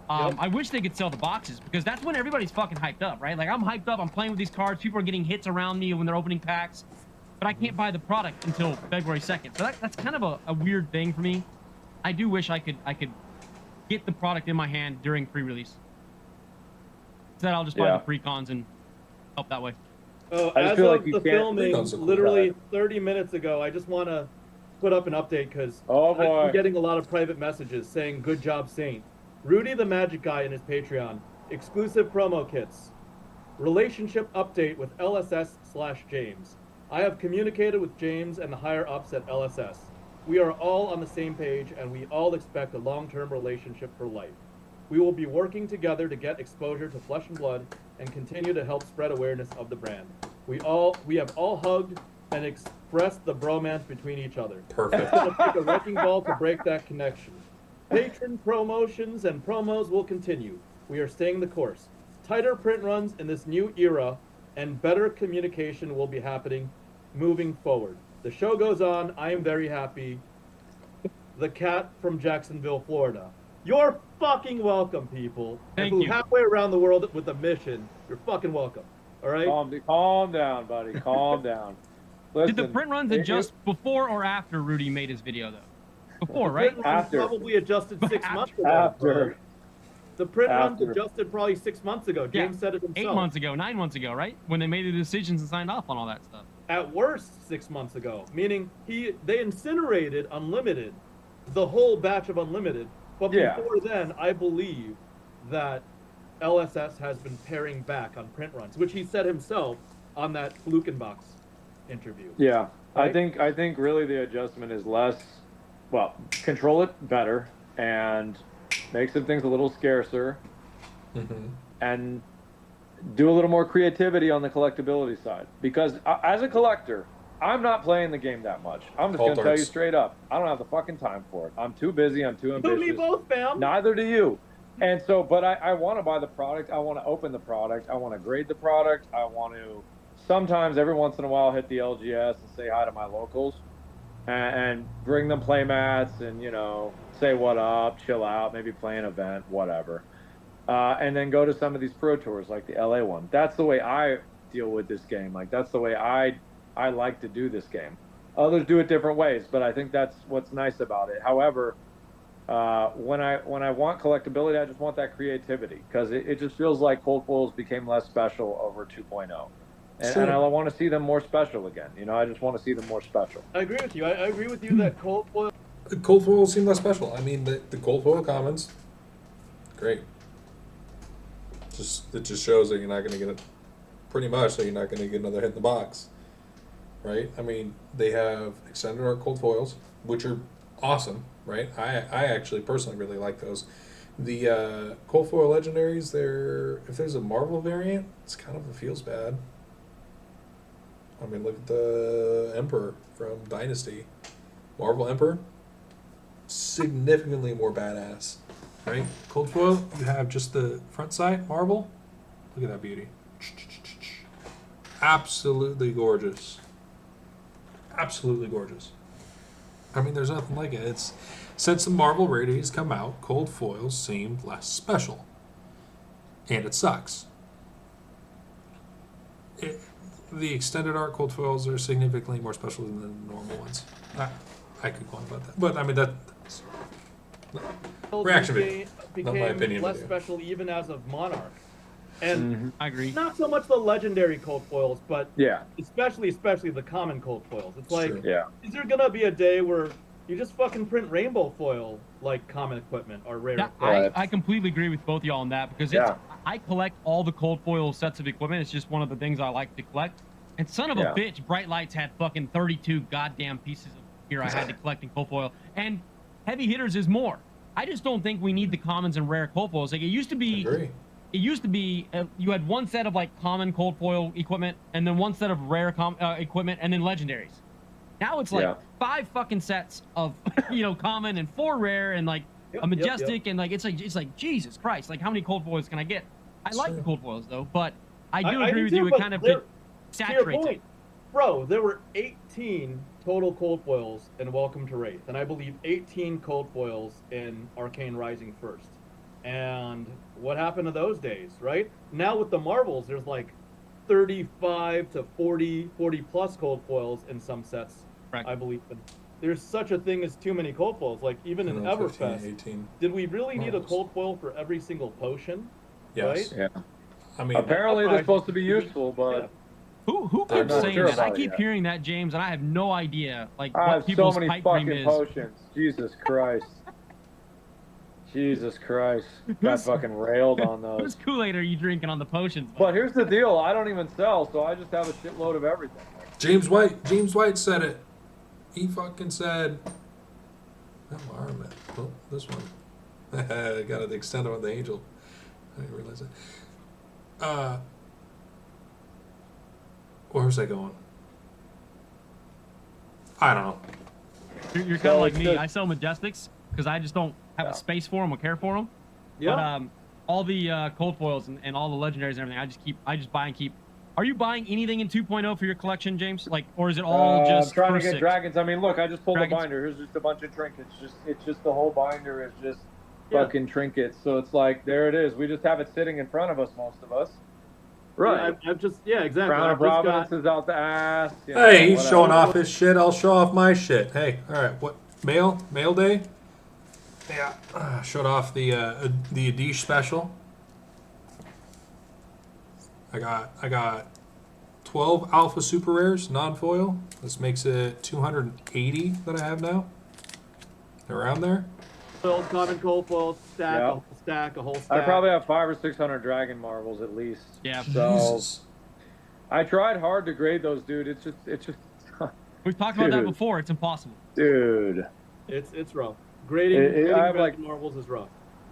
Yep. I wish they could sell the boxes because that's when everybody's fucking hyped up, right? Like, I'm hyped up. I'm playing with these cards. People are getting hits around me when they're opening packs, but I can't buy the product until February 2nd. So that's kind of a weird thing for me. I do wish I could get the product in my hand during pre-release. So that I'll just buy the pre-cons and help that way. As of the filming, literally 30 minutes ago, I just want to put up an update because I'm getting a lot of private messages saying, "Good job, Saint." Rudy the Magic Guy in his Patreon. Exclusive promo kits. Relationship update with LSS/James. I have communicated with James and the higher ups at LSS. We are all on the same page and we all expect a long-term relationship for life. We will be working together to get exposure to Flesh and Blood and continue to help spread awareness of the brand. We have all hugged and expressed the bromance between each other. Perfect. It's going to take a wrecking ball to break that connection. Patron promotions and promos will continue. We are staying the course. Tighter print runs in this new era and better communication will be happening moving forward. The show goes on. I am very happy. The cat from Jacksonville, Florida. You're fucking welcome, people. Thank you. Halfway around the world with a mission. You're fucking welcome. All right? Calm down, buddy. Calm down. Listen, Did the print runs adjust before or after Rudy made his video, though? Before, right? After. Probably adjusted 6 months ago. After. The print runs adjusted probably 6 months ago. James said it himself. 8 months ago, 9 months ago, right? When they made the decisions and signed off on all that stuff. At worst, 6 months ago. Meaning they incinerated Unlimited, the whole batch of Unlimited. But before then, I believe that LSS has been paring back on print runs, which he said himself on that Flukenbox interview. Yeah, right? I think really the adjustment is control it better and make some things a little scarcer, and do a little more creativity on the collectability side. Because as a collector, I'm not playing the game that much. I'm just going to tell you straight up. I don't have the fucking time for it. I'm too busy. I'm too ambitious. You and me both, fam. Neither do you. And so, but I want to buy the product. I want to open the product. I want to grade the product. I want to sometimes, every once in a while, hit the LGS and say hi to my locals and bring them play mats and, say what up, chill out, maybe play an event, whatever. And then go to some of these pro tours like the LA one. That's the way I deal with this game. Like, that's the way I like to do this game. Others do it different ways, but I think that's what's nice about it. However, when I want collectability, I just want that creativity, because it just feels like cold foils became less special over 2.0. And I want to see them more special again. I just want to see them more special. I agree with you. I agree with you that cold foil. The cold foils seem less special. I mean, the cold foil commons, great. It just shows that you're not going to get it. Pretty much, that you're not going to get another hit in the box, right? I mean, they have extended arc cold foils, which are awesome, right? I actually personally really like those. The cold foil legendaries, if there's a Marvel variant, it's kind of feels bad. I mean, look at the Emperor from Dynasty. Marvel Emperor, significantly more badass, right? Cold foil, you have just the front sight Marvel. Look at that beauty. Absolutely gorgeous. Absolutely gorgeous. I mean, there's nothing like it. It's since the Marvel rarities come out, cold foils seemed less special, and it sucks. The extended art cold foils are significantly more special than the normal ones. I could go on about that, but I mean that's reaction video, not my opinion. Less special even as of Monarch, and I agree. Not so much the legendary cold foils, but Yeah. especially the common cold foils. It's like, Sure. Yeah. is there gonna be a day where you just fucking print rainbow foil like common equipment or rare? Yeah, equipment? I completely agree with both y'all on that because I collect all the cold foil sets of equipment. It's just one of the things I like to collect. And son of a bitch, Bright Lights had fucking 32 goddamn pieces of gear I had to collect in cold foil. And Heavy Hitters is more. I just don't think we need the commons and rare cold foils. Like it used to be. Agree. It used to be you had one set of like common cold foil equipment and then one set of rare equipment and then legendaries. Now it's like 5 fucking sets of common and 4 rare and like a majestic and like it's like Jesus Christ, like how many cold foils can I get? I like the cold foils though, but I do agree with you. It kind of saturates it. Bro, there were 18 total cold foils in Welcome to Wraith, and I believe 18 cold foils in Arcane Rising First. And what happened to those days, right? Now with the Marvels, there's like 35 to 40 plus cold foils in some sets, right. I believe. And there's such a thing as too many cold foils. Like even in Everfest, 18 did we really need a Marvels. cold foil for every single potion? Yes. Right? Yeah. I mean, Apparently they're supposed to be useful, but Who I'm keeps not saying sure that? I about it keep yet. hearing that, James, and I have no idea like I what have so people's many pipe dream fucking is. potions. Jesus Christ. Jesus Christ. Got fucking railed on those. Whose Kool-Aid are you drinking on the potions? But here's the deal, I don't even sell, so I just have a shitload of everything. James White said it. He fucking said, environment. Oh, this one. I got the extent of the angel. I didn't realize it. Where was I going? I don't know. You're kind of like me. I sell Majestics because I just don't have a space for them or care for them. Yeah. But all the cold foils and all the legendaries and everything, I just buy and keep. Are you buying anything in 2.0 for your collection, James? Like, or is it all just I'm trying to first get 6? dragons. I mean, look, I just pulled Dragons. the binder. Here's just a bunch of trinkets. It's just the whole binder is just fucking trinkets. So it's like, there it is. We just have it sitting in front of us, most of us. Right. I've just exactly. Crown of Providence is out the ass. You know, Hey, he's whatever. showing off his shit. I'll show off my shit. Hey, all right. What mail day? Yeah, showed off the Adish special. I got 12 alpha super rares non-foil. This makes it 280 that I have now. Around there. Foils, common cold foils, a whole stack. I probably have 500 or 600 dragon marbles at least. Yeah. So Jesus. I tried hard to grade those, dude. It's just. We've talked about that Dude. before. It's impossible. Dude. It's rough. Grading I have, dragon marbles is rough.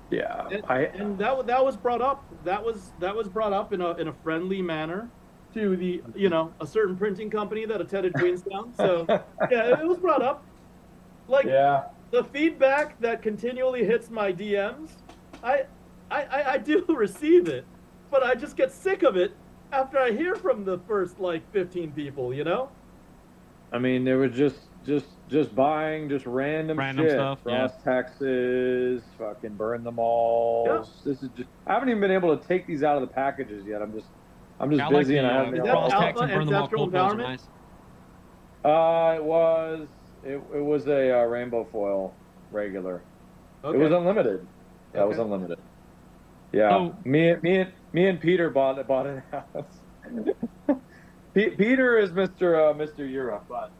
Yeah. And that was brought up. That was brought up in a friendly manner to the a certain printing company that attended Queenstown. So yeah, it was brought up. Like the feedback that continually hits my DMs, I do receive it, but I just get sick of it after I hear from the first like 15 people. I mean, there was just buying just random shit. stuff. Frost taxes, fucking burn them all. Yeah. This is just. I haven't even been able to take these out of the packages yet. I'm just I busy like and I haven't. Is been that able to- Frost Tax and Alpha burn them all. Ancestral Cold foils are Empowerment? nice. It was a rainbow foil regular. Okay. It was unlimited. That was unlimited. Yeah, So- me and Peter bought it out. Peter is Mr. Europe, but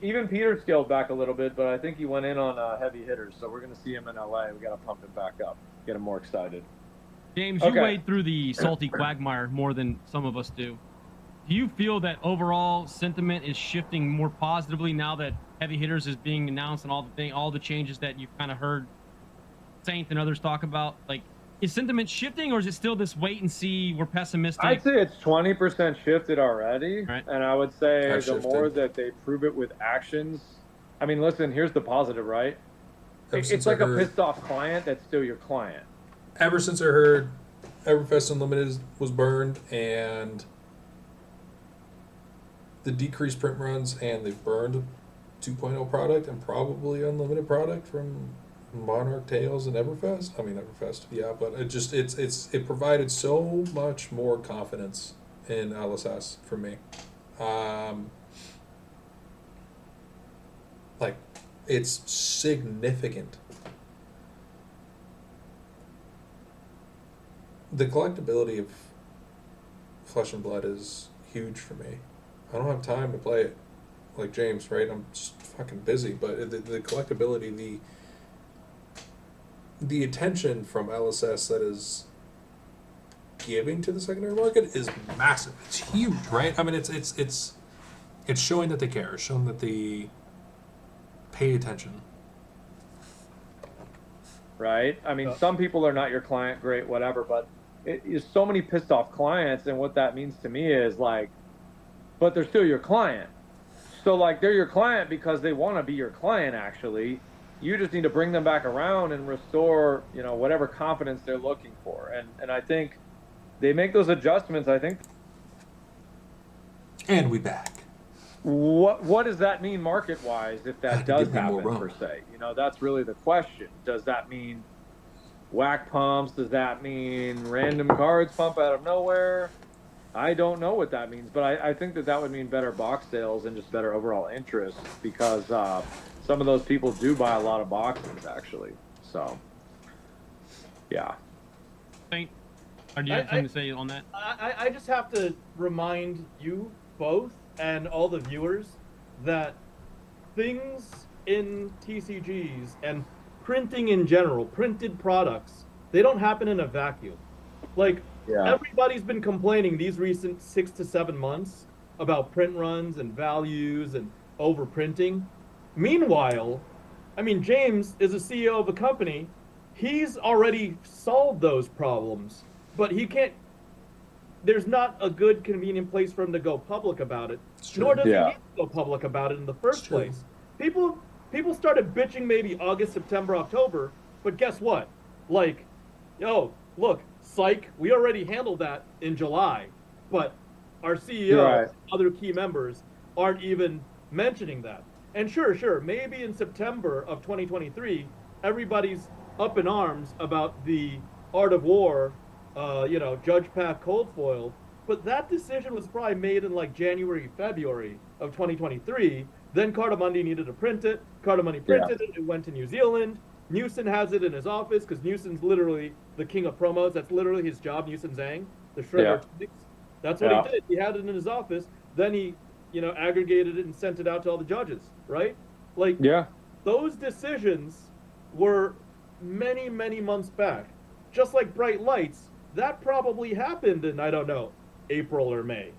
even Peter scaled back a little bit, but I think he went in on heavy hitters, so we're gonna see him in LA. We gotta pump him back up, get him more excited. James, Okay. you wade through the salty quagmire more than some of us do. Do you feel that overall sentiment is shifting more positively now that Heavy Hitters is being announced and all the changes that you've kind of heard Saint and others talk about? Like, is sentiment shifting, or is it still this wait and see? We're pessimistic. I'd say it's 20% shifted already, Right. and I would say I've the shifted. more that they prove it with actions, I mean, listen, here's the positive, right? It's like a pissed off client that's still your client. Ever since I heard Everfest Unlimited was burned and the decreased print runs and the burned 2.0 product and probably Unlimited product from Monarch Tales and Everfest. I mean Everfest, yeah, but it provided so much more confidence in LSS for me. Like, it's significant. The collectability of Flesh and Blood is huge for me. I don't have time to play it like James, right? I'm just fucking busy. But the collectability, the attention from LSS that is giving to the secondary market is massive. It's huge, right? I mean, it's showing that they care. It's showing that they pay attention. Right? I mean, some people are not your client, great, whatever, but it's so many pissed off clients, and what that means to me is like, but they're still your client. So like, they're your client because they want to be your client, actually. You just need to bring them back around and restore, you know, whatever confidence they're looking for. And I think they make those adjustments, I think. And we back. What does that mean market-wise if that does happen, per se? You know, that's really the question. Does that mean whack pumps? Does that mean random cards pump out of nowhere? I don't know what that means, but I think that would mean better box sales and just better overall interest, because some of those people do buy a lot of boxes, actually. So, yeah. Saint, or do you have something to say on that? I just have to remind you both and all the viewers that things in TCGs and printing in general, printed products, they don't happen in a vacuum. Like, everybody's been complaining these recent 6 to 7 months about print runs and values and overprinting. Meanwhile, I mean, James is a CEO of a company. He's already solved those problems, but he can't. There's not a good, convenient place for him to go public about it, nor does he need to go public about it in the first place. People started bitching maybe August, September, October, but guess what? Like, yo, look, psych, we already handled that in July, but our CEO and other key members aren't even mentioning that. And sure, maybe in September of 2023, everybody's up in arms about the Art of War, Judge Path cold foil, but that decision was probably made in like January, February of 2023. Then Cardamundi needed to print it. Cardamundi printed it. It went to New Zealand. Newson has it in his office because Newson's literally the king of promos. That's literally his job, Newson Zhang, the shredder. That's what he did. He had it in his office. Then he, aggregated it and sent it out to all the judges, right? Like, those decisions were many, many months back. Just like Bright Lights, that probably happened in, I don't know, April or May.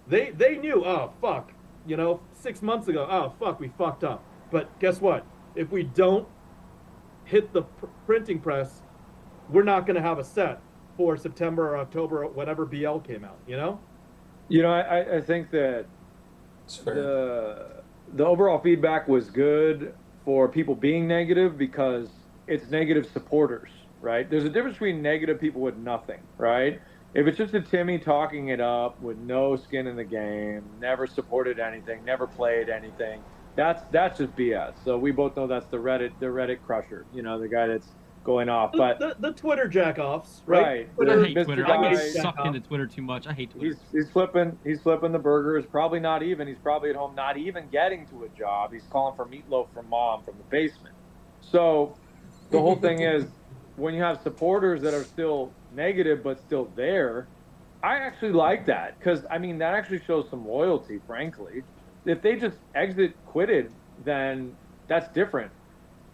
They knew, oh, fuck, 6 months ago, oh, fuck, we fucked up. But guess what? If we don't hit the printing press, we're not going to have a set for September or October, whenever BL came out, I think that the overall feedback was good for people being negative because it's negative supporters, right? There's a difference between negative people with nothing, right? If it's just a Timmy talking it up with no skin in the game, never supported anything, never played anything, that's just BS. So we both know that's the Reddit crusher, the guy that's going off. But the Twitter jackoffs, right? I hate Twitter. I get sucked into Twitter too much. I hate Twitter. He's flipping the burgers. Probably not even. He's probably at home, not even getting to a job. He's calling for meatloaf from mom from the basement. So the whole thing is, when you have supporters that are still negative but still there, I actually like that because that actually shows some loyalty, frankly. If they just quitted, then that's different.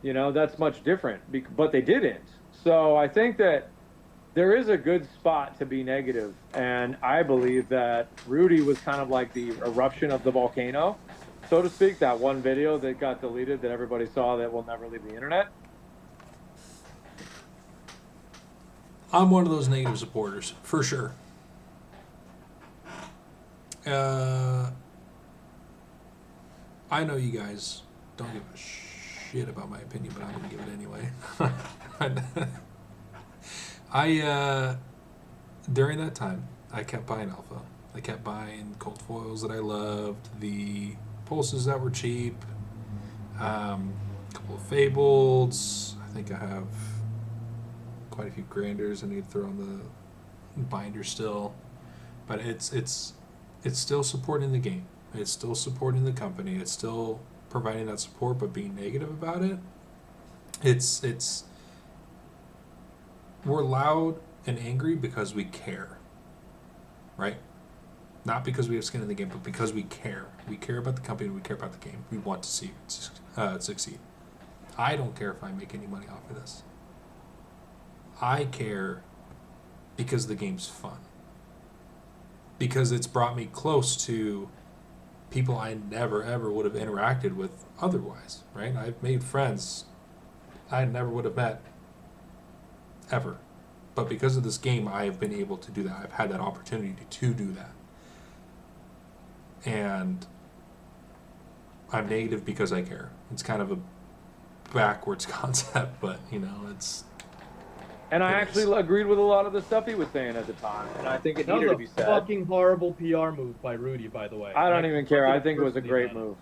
That's much different, but they didn't. So I think that there is a good spot to be negative, and I believe that Rudy was kind of like the eruption of the volcano, so to speak, that one video that got deleted that everybody saw that will never leave the internet. I'm one of those negative supporters, for sure. I know you guys don't give a shit about my opinion, but I'm gonna give it anyway. I during that time, I kept buying alpha. I kept buying cold foils that I loved, the pulses that were cheap, a couple of fableds. I think I have quite a few granders I need to throw on the binder still, but it's still supporting the game. It's still supporting the company. It's still providing that support, but being negative about it. It's we're loud and angry because we care, right? Not because we have skin in the game, but because we care. We care about the company. We care about the game. We want to see it succeed. I don't care if I make any money off of this. I care because the game's fun. Because it's brought me close to people I never ever would have interacted with otherwise, right? I've made friends I never would have met ever. But because of this game, I have been able to do that. I've had that opportunity to do that. And I'm negative because I care. It's kind of a backwards concept, but, it's... And I actually agreed with a lot of the stuff he was saying at the time, and I think it needed to be said. That was a fucking horrible PR move by Rudy, by the way. I don't even care. I think it was a great move.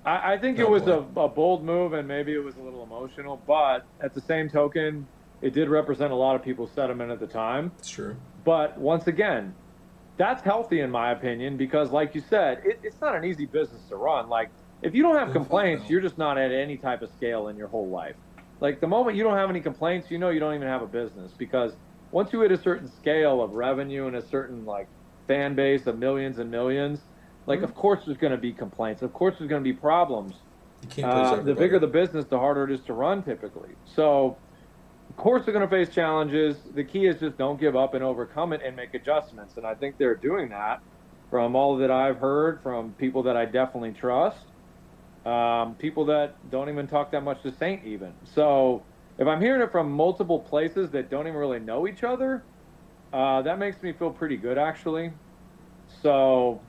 I think it was a bold move, and maybe it was a little emotional, but at the same token, it did represent a lot of people's sentiment at the time. It's true. But once again, that's healthy in my opinion, because like you said, it's not an easy business to run. Like, if you don't have complaints, you're just not at any type of scale in your whole life. Like, the moment you don't have any complaints, you don't even have a business, because once you hit a certain scale of revenue and a certain, like, fan base of millions and millions, like, of course there's going to be complaints. Of course there's going to be problems. You can't please everybody. The bigger the business, the harder it is to run typically. So, of course they're going to face challenges. The key is just don't give up and overcome it and make adjustments. And I think they're doing that from all that I've heard from people that I definitely trust. People that don't even talk that much to Saint even. So if I'm hearing it from multiple places that don't even really know each other, that makes me feel pretty good actually. So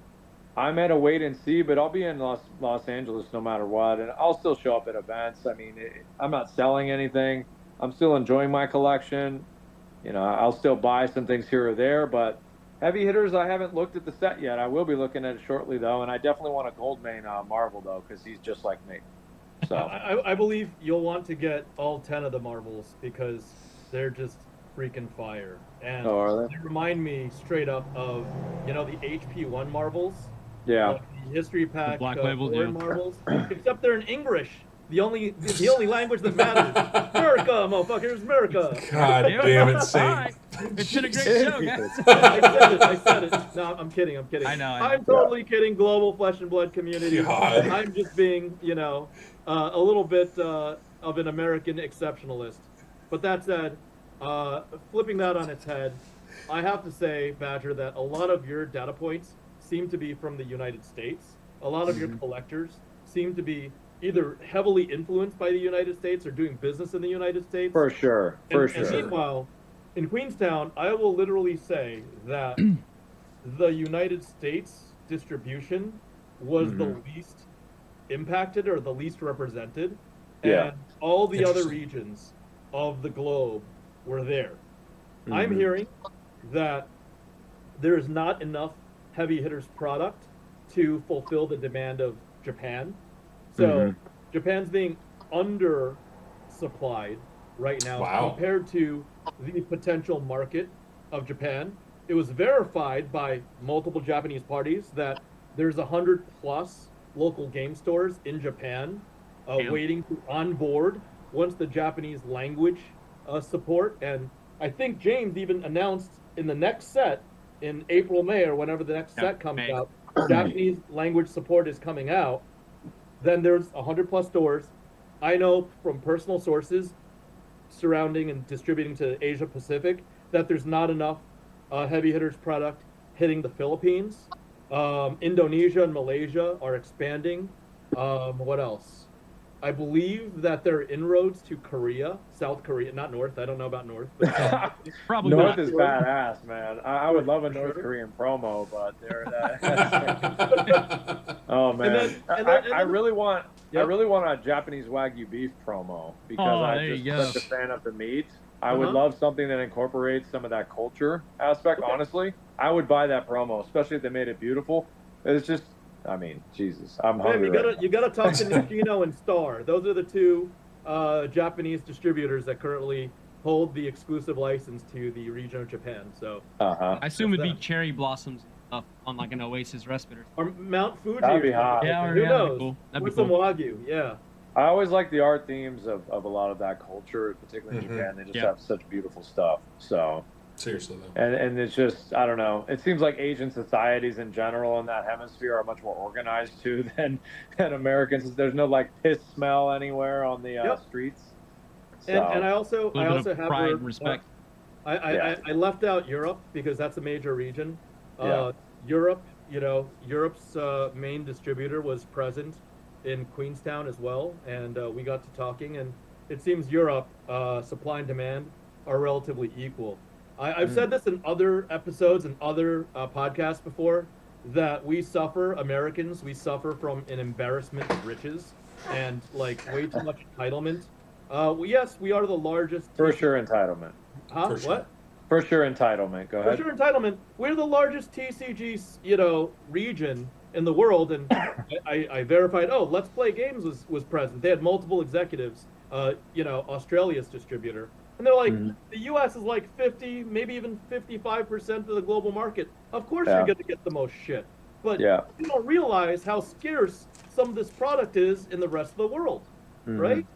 I'm at a wait and see, but I'll be in Los Angeles no matter what, and I'll still show up at events. I mean, I'm not selling anything. I'm still enjoying my collection. I'll still buy some things here or there, but heavy hitters, I haven't looked at the set yet. I will be looking at it shortly, though, and I definitely want a Goldmane Marvel, though, because he's just like me. So I believe you'll want to get all 10 of the Marvels because they're just freaking fire. And they remind me straight up of, the HP1 Marvels. Yeah. Like the history pack Black label, foreign Marvels, except they're in English. The only language that matters. America, motherfuckers, America. God damn it, Saint. All right. It's been a great show, guys. I said it. No, I'm kidding. I know. I'm totally kidding. Global flesh and blood community. God. I'm just being, a little bit of an American exceptionalist. But that said, flipping that on its head, I have to say, Badger, that a lot of your data points seem to be from the United States. A lot of your collectors seem to be either heavily influenced by the United States or doing business in the United States. For sure. And meanwhile, in Queenstown, I will literally say that the United States distribution was the least impacted or the least represented. Yeah. And all the other regions of the globe were there. I'm hearing that there is not enough heavy hitters product to fulfill the demand of Japan. So Japan's being undersupplied right now compared to the potential market of Japan. It was verified by multiple Japanese parties that there's 100+ local game stores in Japan waiting to onboard once the Japanese language support. And I think James even announced in the next set in April, May, or whenever the next set comes out, Japanese language support is coming out. Then there's 100+ stores. I know from personal sources surrounding and distributing to Asia Pacific that there's not enough heavy hitters product hitting the Philippines. Indonesia and Malaysia are expanding. What else? I believe that there are inroads to Korea, South Korea, not North. I don't know about North, but Probably North not. is badass, man. I would love a For North sure. Korean promo, but oh man, And then I really want I Yep. really want a Japanese Wagyu beef promo because Oh, I'm there just you go. such a fan of the meat. I would Uh-huh. love something that incorporates some of that culture aspect. Okay. Honestly, I would buy that promo, especially if they made it beautiful. It's just, I mean, Jesus, I'm Man, hungry. you gotta talk to Nishino and Star. Those are the two Japanese distributors that currently hold the exclusive license to the region of Japan. So Uh-huh. I assume it'd be them. cherry blossoms and stuff on like an Oasis respirator. Or Mount Fuji. That'd be or something hot. like Yeah, that. or- Who yeah, that'd be knows? cool. That'd be With some cool. Wagyu, yeah. I always like the art themes of a lot of that culture, particularly in Japan. They just Yeah. have such beautiful stuff. So, Seriously though. and it's just, I don't know. It seems like Asian societies in general in that hemisphere are much more organized too than Americans. There's no like piss smell anywhere on the Yep. streets. And I A also little bit of have pride heard, and respect. I left out Europe because that's a major region. Yeah. Europe, Europe's main distributor was present in Queenstown as well, and we got to talking, and it seems Europe, supply and demand are relatively equal. I've said this in other episodes and other podcasts before, that Americans, we suffer from an embarrassment of riches and like way too much entitlement. Yes, we are the largest. For sure entitlement. Huh? For sure. What? For sure entitlement. Go For ahead. sure entitlement. We're the largest TCG, region in the world, and I verified. Oh, Let's Play Games was present. They had multiple executives. Australia's distributor, and they're like, the U.S. is like 50, maybe even 55% of the global market. Of course, Yeah. you're gonna get the most shit, but Yeah. you don't realize how scarce some of this product is in the rest of the world, right?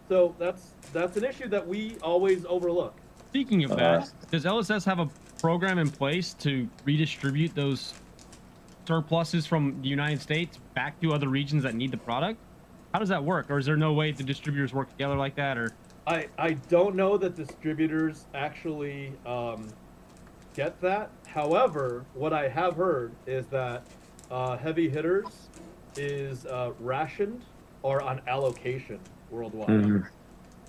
So that's an issue that we always overlook. Speaking of that, does LSS have a program in place to redistribute those surpluses from the United States back to other regions that need the product? How does that work? Or is there no way the distributors work together like that? Or I don't know that distributors actually get that. However, what I have heard is that heavy hitters is rationed or on allocation worldwide.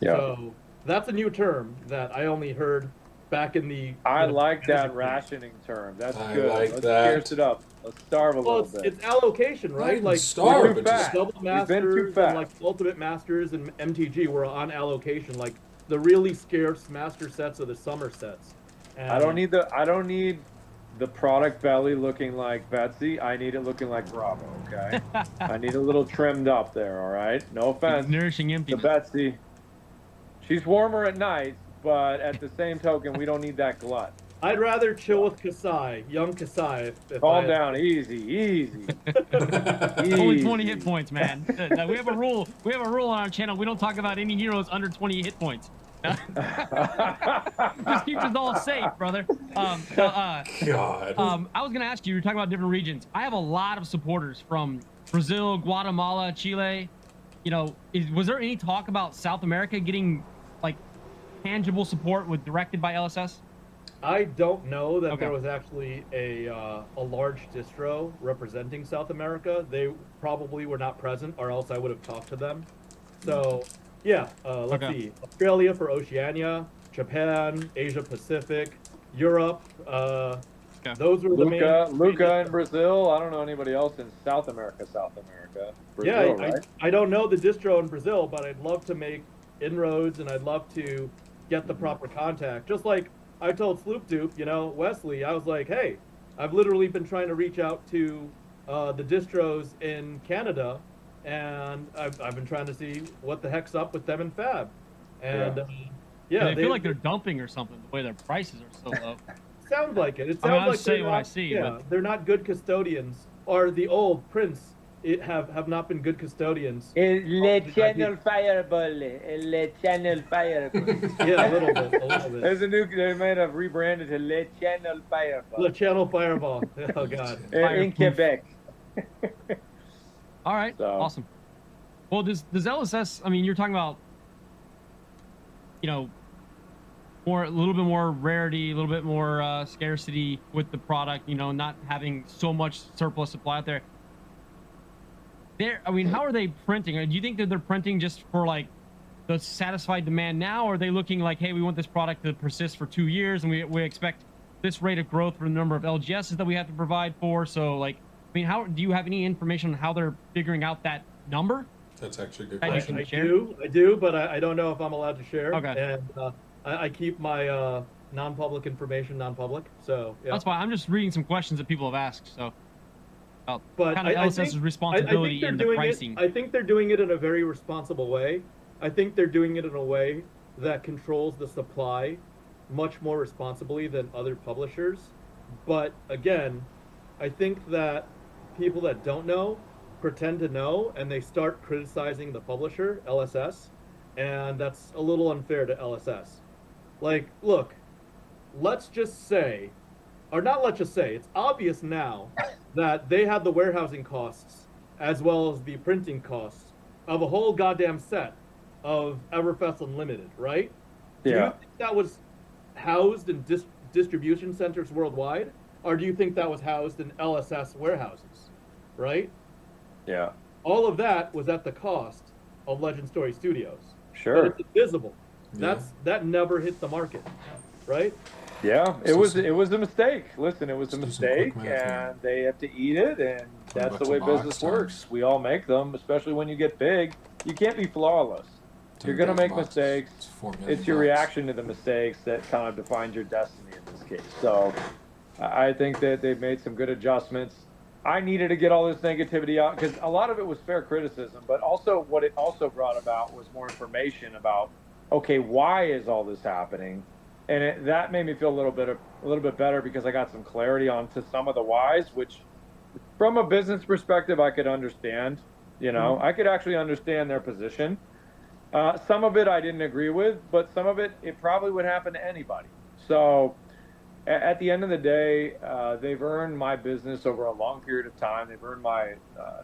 Yeah. So that's a new term that I only heard back in the. I like that magic rationing term. That's I good. like Let's that. scarce it up. Let's starve a Well, little bit. it's allocation, Not right? even Like starve, We've but been just too Double We've been too Masters and fast. like Ultimate Masters and MTG were on allocation, like the really scarce master sets or the summer sets. And I don't need the product belly looking like Betsy. I need it looking like Bravo. Okay. I need a little trimmed up there. All right. No offense nourishing to emptiness. Betsy. She's warmer at night, but at the same token, we don't need that glut. I'd rather chill with Kasai, young Kasai. If Calm I- down, easy. Only 20 hit Easy. points, man. We have a rule. We have a rule on our channel. We don't talk about any heroes under 20 hit points. Just keeps us all safe, brother. God. I was gonna ask you. You're talking about different regions. I have a lot of supporters from Brazil, Guatemala, Chile. Was there any talk about South America getting like tangible support directed by LSS? I don't know that Okay. there was actually a large distro representing South America. They probably were not present, or else I would have talked to them. So, yeah, let's Okay. see. Australia for Oceania, Japan, Asia Pacific, Europe. Those were the main. Luca in Brazil. I don't know anybody else in South America. Brazil, Yeah, right? I don't know the distro in Brazil, but I'd love to make inroads and I'd love to get the proper contact. Just like I told Sloop Dupe, Wesley, I was like, hey, I've literally been trying to reach out to the distros in Canada, and I've been trying to see what the heck's up with them in Fab. And They feel like they're dumping or something. The way their prices are so low. sounds like it. It I mean, sounds I'll like just say they're what I not- see, Yeah, but- they're not good custodians, or the old Prince have not been good custodians. Le Channel Fireball. Le Channel Fireball. Yeah, a little bit. There's a new. They made a rebranded to Le Channel Fireball The Channel Fireball. Oh God. in Quebec. All right, So- awesome. Well, does LSS? I mean, you're talking about, a little bit more rarity, a little bit more scarcity with the product. Not having so much surplus supply out there. I mean, how are they printing? Do you think that they're printing just for like the satisfied demand now, or are they looking like, hey, we want this product to persist for 2 years, and we expect this rate of growth for the number of LGSs that we have to provide for? So, like, I mean, how do you have any information on how they're figuring out that number? That's actually a good I question. I do, but I don't know if I'm allowed to share. Okay. And I keep my non-public information non-public. So yeah. That's why I'm just reading some questions that people have asked. So, about But kind of LSS's responsibility in the pricing. I think they're doing it in a very responsible way. I think they're doing it in a way that controls the supply much more responsibly than other publishers. But again, I think that people that don't know pretend to know, and they start criticizing the publisher, LSS, and that's a little unfair to LSS. Like, look, let's just say, or not let's just say, it's obvious now that they had the warehousing costs as well as the printing costs of a whole goddamn set of Everfest Unlimited, right? Do you think that was housed in distribution centers worldwide, or do you think that was housed in LSS warehouses, right? Yeah. All of that was at the cost of Legend Story Studios. Sure. But it's invisible. Yeah. That never hit the market, right? Yeah, it was a mistake. Listen, it was a Let's do some quick mistake, math and here. they have to eat it, and that's the $20 way a box business times- works. We all make them, especially when you get big. You can't be flawless. You're gonna $10 make boxes. mistakes. It's 4 million It's your bucks. reaction to the mistakes that kind of defines your destiny in this case. So I think that they've made some good adjustments. I needed to get all this negativity out because a lot of it was fair criticism, but also what it also brought about was more information about, okay, why is all this happening? And that made me feel a little bit better because I got some clarity onto some of the whys, which from a business perspective, I could understand. I could actually understand their position. Some of it I didn't agree with, but some of it probably would happen to anybody. So at the end of the day, they've earned my business over a long period of time. They've earned my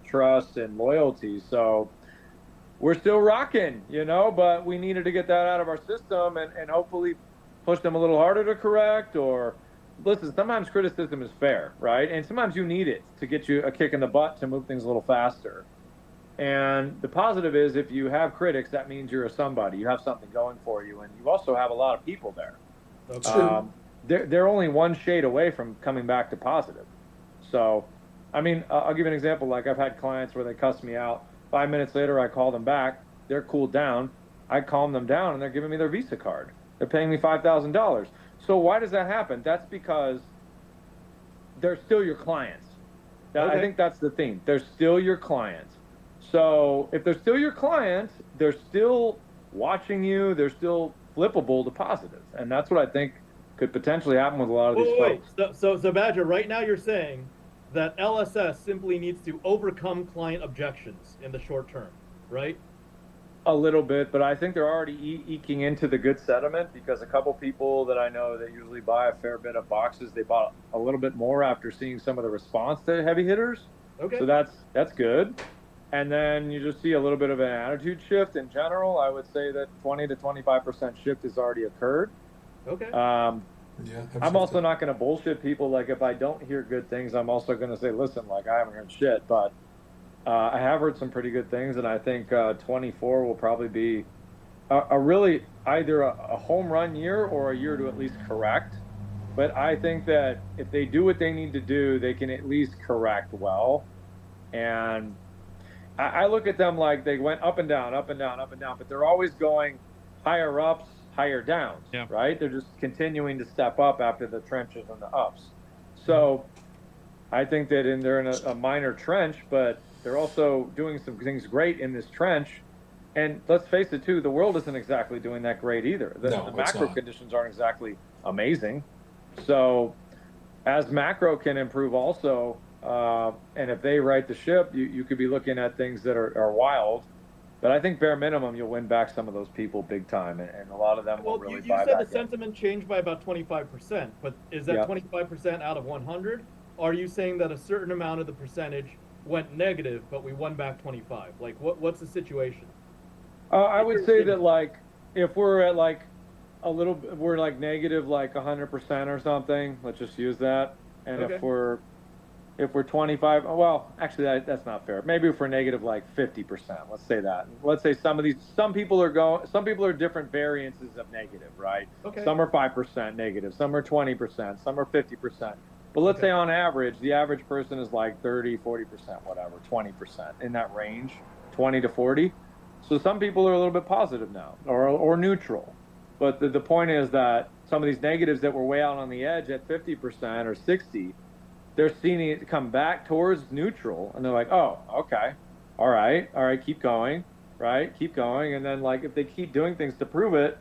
trust and loyalty. So we're still rocking, but we needed to get that out of our system and hopefully push them a little harder to correct. Or listen, sometimes criticism is fair, right? And sometimes you need it to get you a kick in the butt to move things a little faster. And the positive is if you have critics, that means you're a somebody. You have something going for you, and you also have a lot of people there. Okay. They're only one shade away from coming back to positive. So, I mean, I'll give you an example. Like I've had clients where they cuss me out. 5 minutes later, I call them back. They're cooled down. I calm them down, and they're giving me their Visa card. They're paying me $5,000. So why does that happen? That's because they're still your clients. Okay. I think that's the theme. They're still your clients. So if they're still your clients, they're still watching you. They're still flippable to positive. And that's what I think could potentially happen with a lot of these folks. So Badger, right now you're saying that LSS simply needs to overcome client objections in the short term, right? A little bit, but I think they're already eking into the good sentiment because a couple people that I know that usually buy a fair bit of boxes, they bought a little bit more after seeing some of the response to heavy hitters. Okay. So that's good. And then you just see a little bit of an attitude shift in general. I would say that 20 to 25% shift has already occurred. Okay. Yeah, I'm also not going to bullshit people. Like if I don't hear good things, I'm also going to say, listen, like I haven't heard shit, but I have heard some pretty good things. And I think 24 will probably be a really either a home run year or a year to at least correct. But I think that if they do what they need to do, they can at least correct well. And I look at them like they went up and down, up and down, up and down, but they're always going higher ups, higher downs, right? They're just continuing to step up after the trenches and the ups. So I think that they're in a minor trench, but they're also doing some things great in this trench. And let's face it, too, the world isn't exactly doing that great either. The macro conditions aren't exactly amazing. So as macro can improve also, and if they right the ship, you could be looking at things that are wild. But I think bare minimum, you'll win back some of those people big time, and a lot of them will really buy back. Well, you said the sentiment changed by about 25%, but is that 25% out of 100? Or are you saying that a certain amount of the percentage went negative, but we won back 25? Like, what's the situation? I would say that, like, if we're at, like, we're, like, negative, like, 100% or something, let's just use that. And if we're 25, well, actually that's not fair. Maybe if we're negative like 50%, let's say that. Let's say some people are different variances of negative, right? Okay. Some are 5% negative, some are 20%, some are 50%. But let's say on average, the average person is like 30, 40%, whatever, 20% in that range, 20 to 40. So some people are a little bit positive now or neutral. But the point is that some of these negatives that were way out on the edge at 50% or 60, they're seeing it come back towards neutral, and they're like, oh, okay, all right, keep going, right, keep going, and then like if they keep doing things to prove it,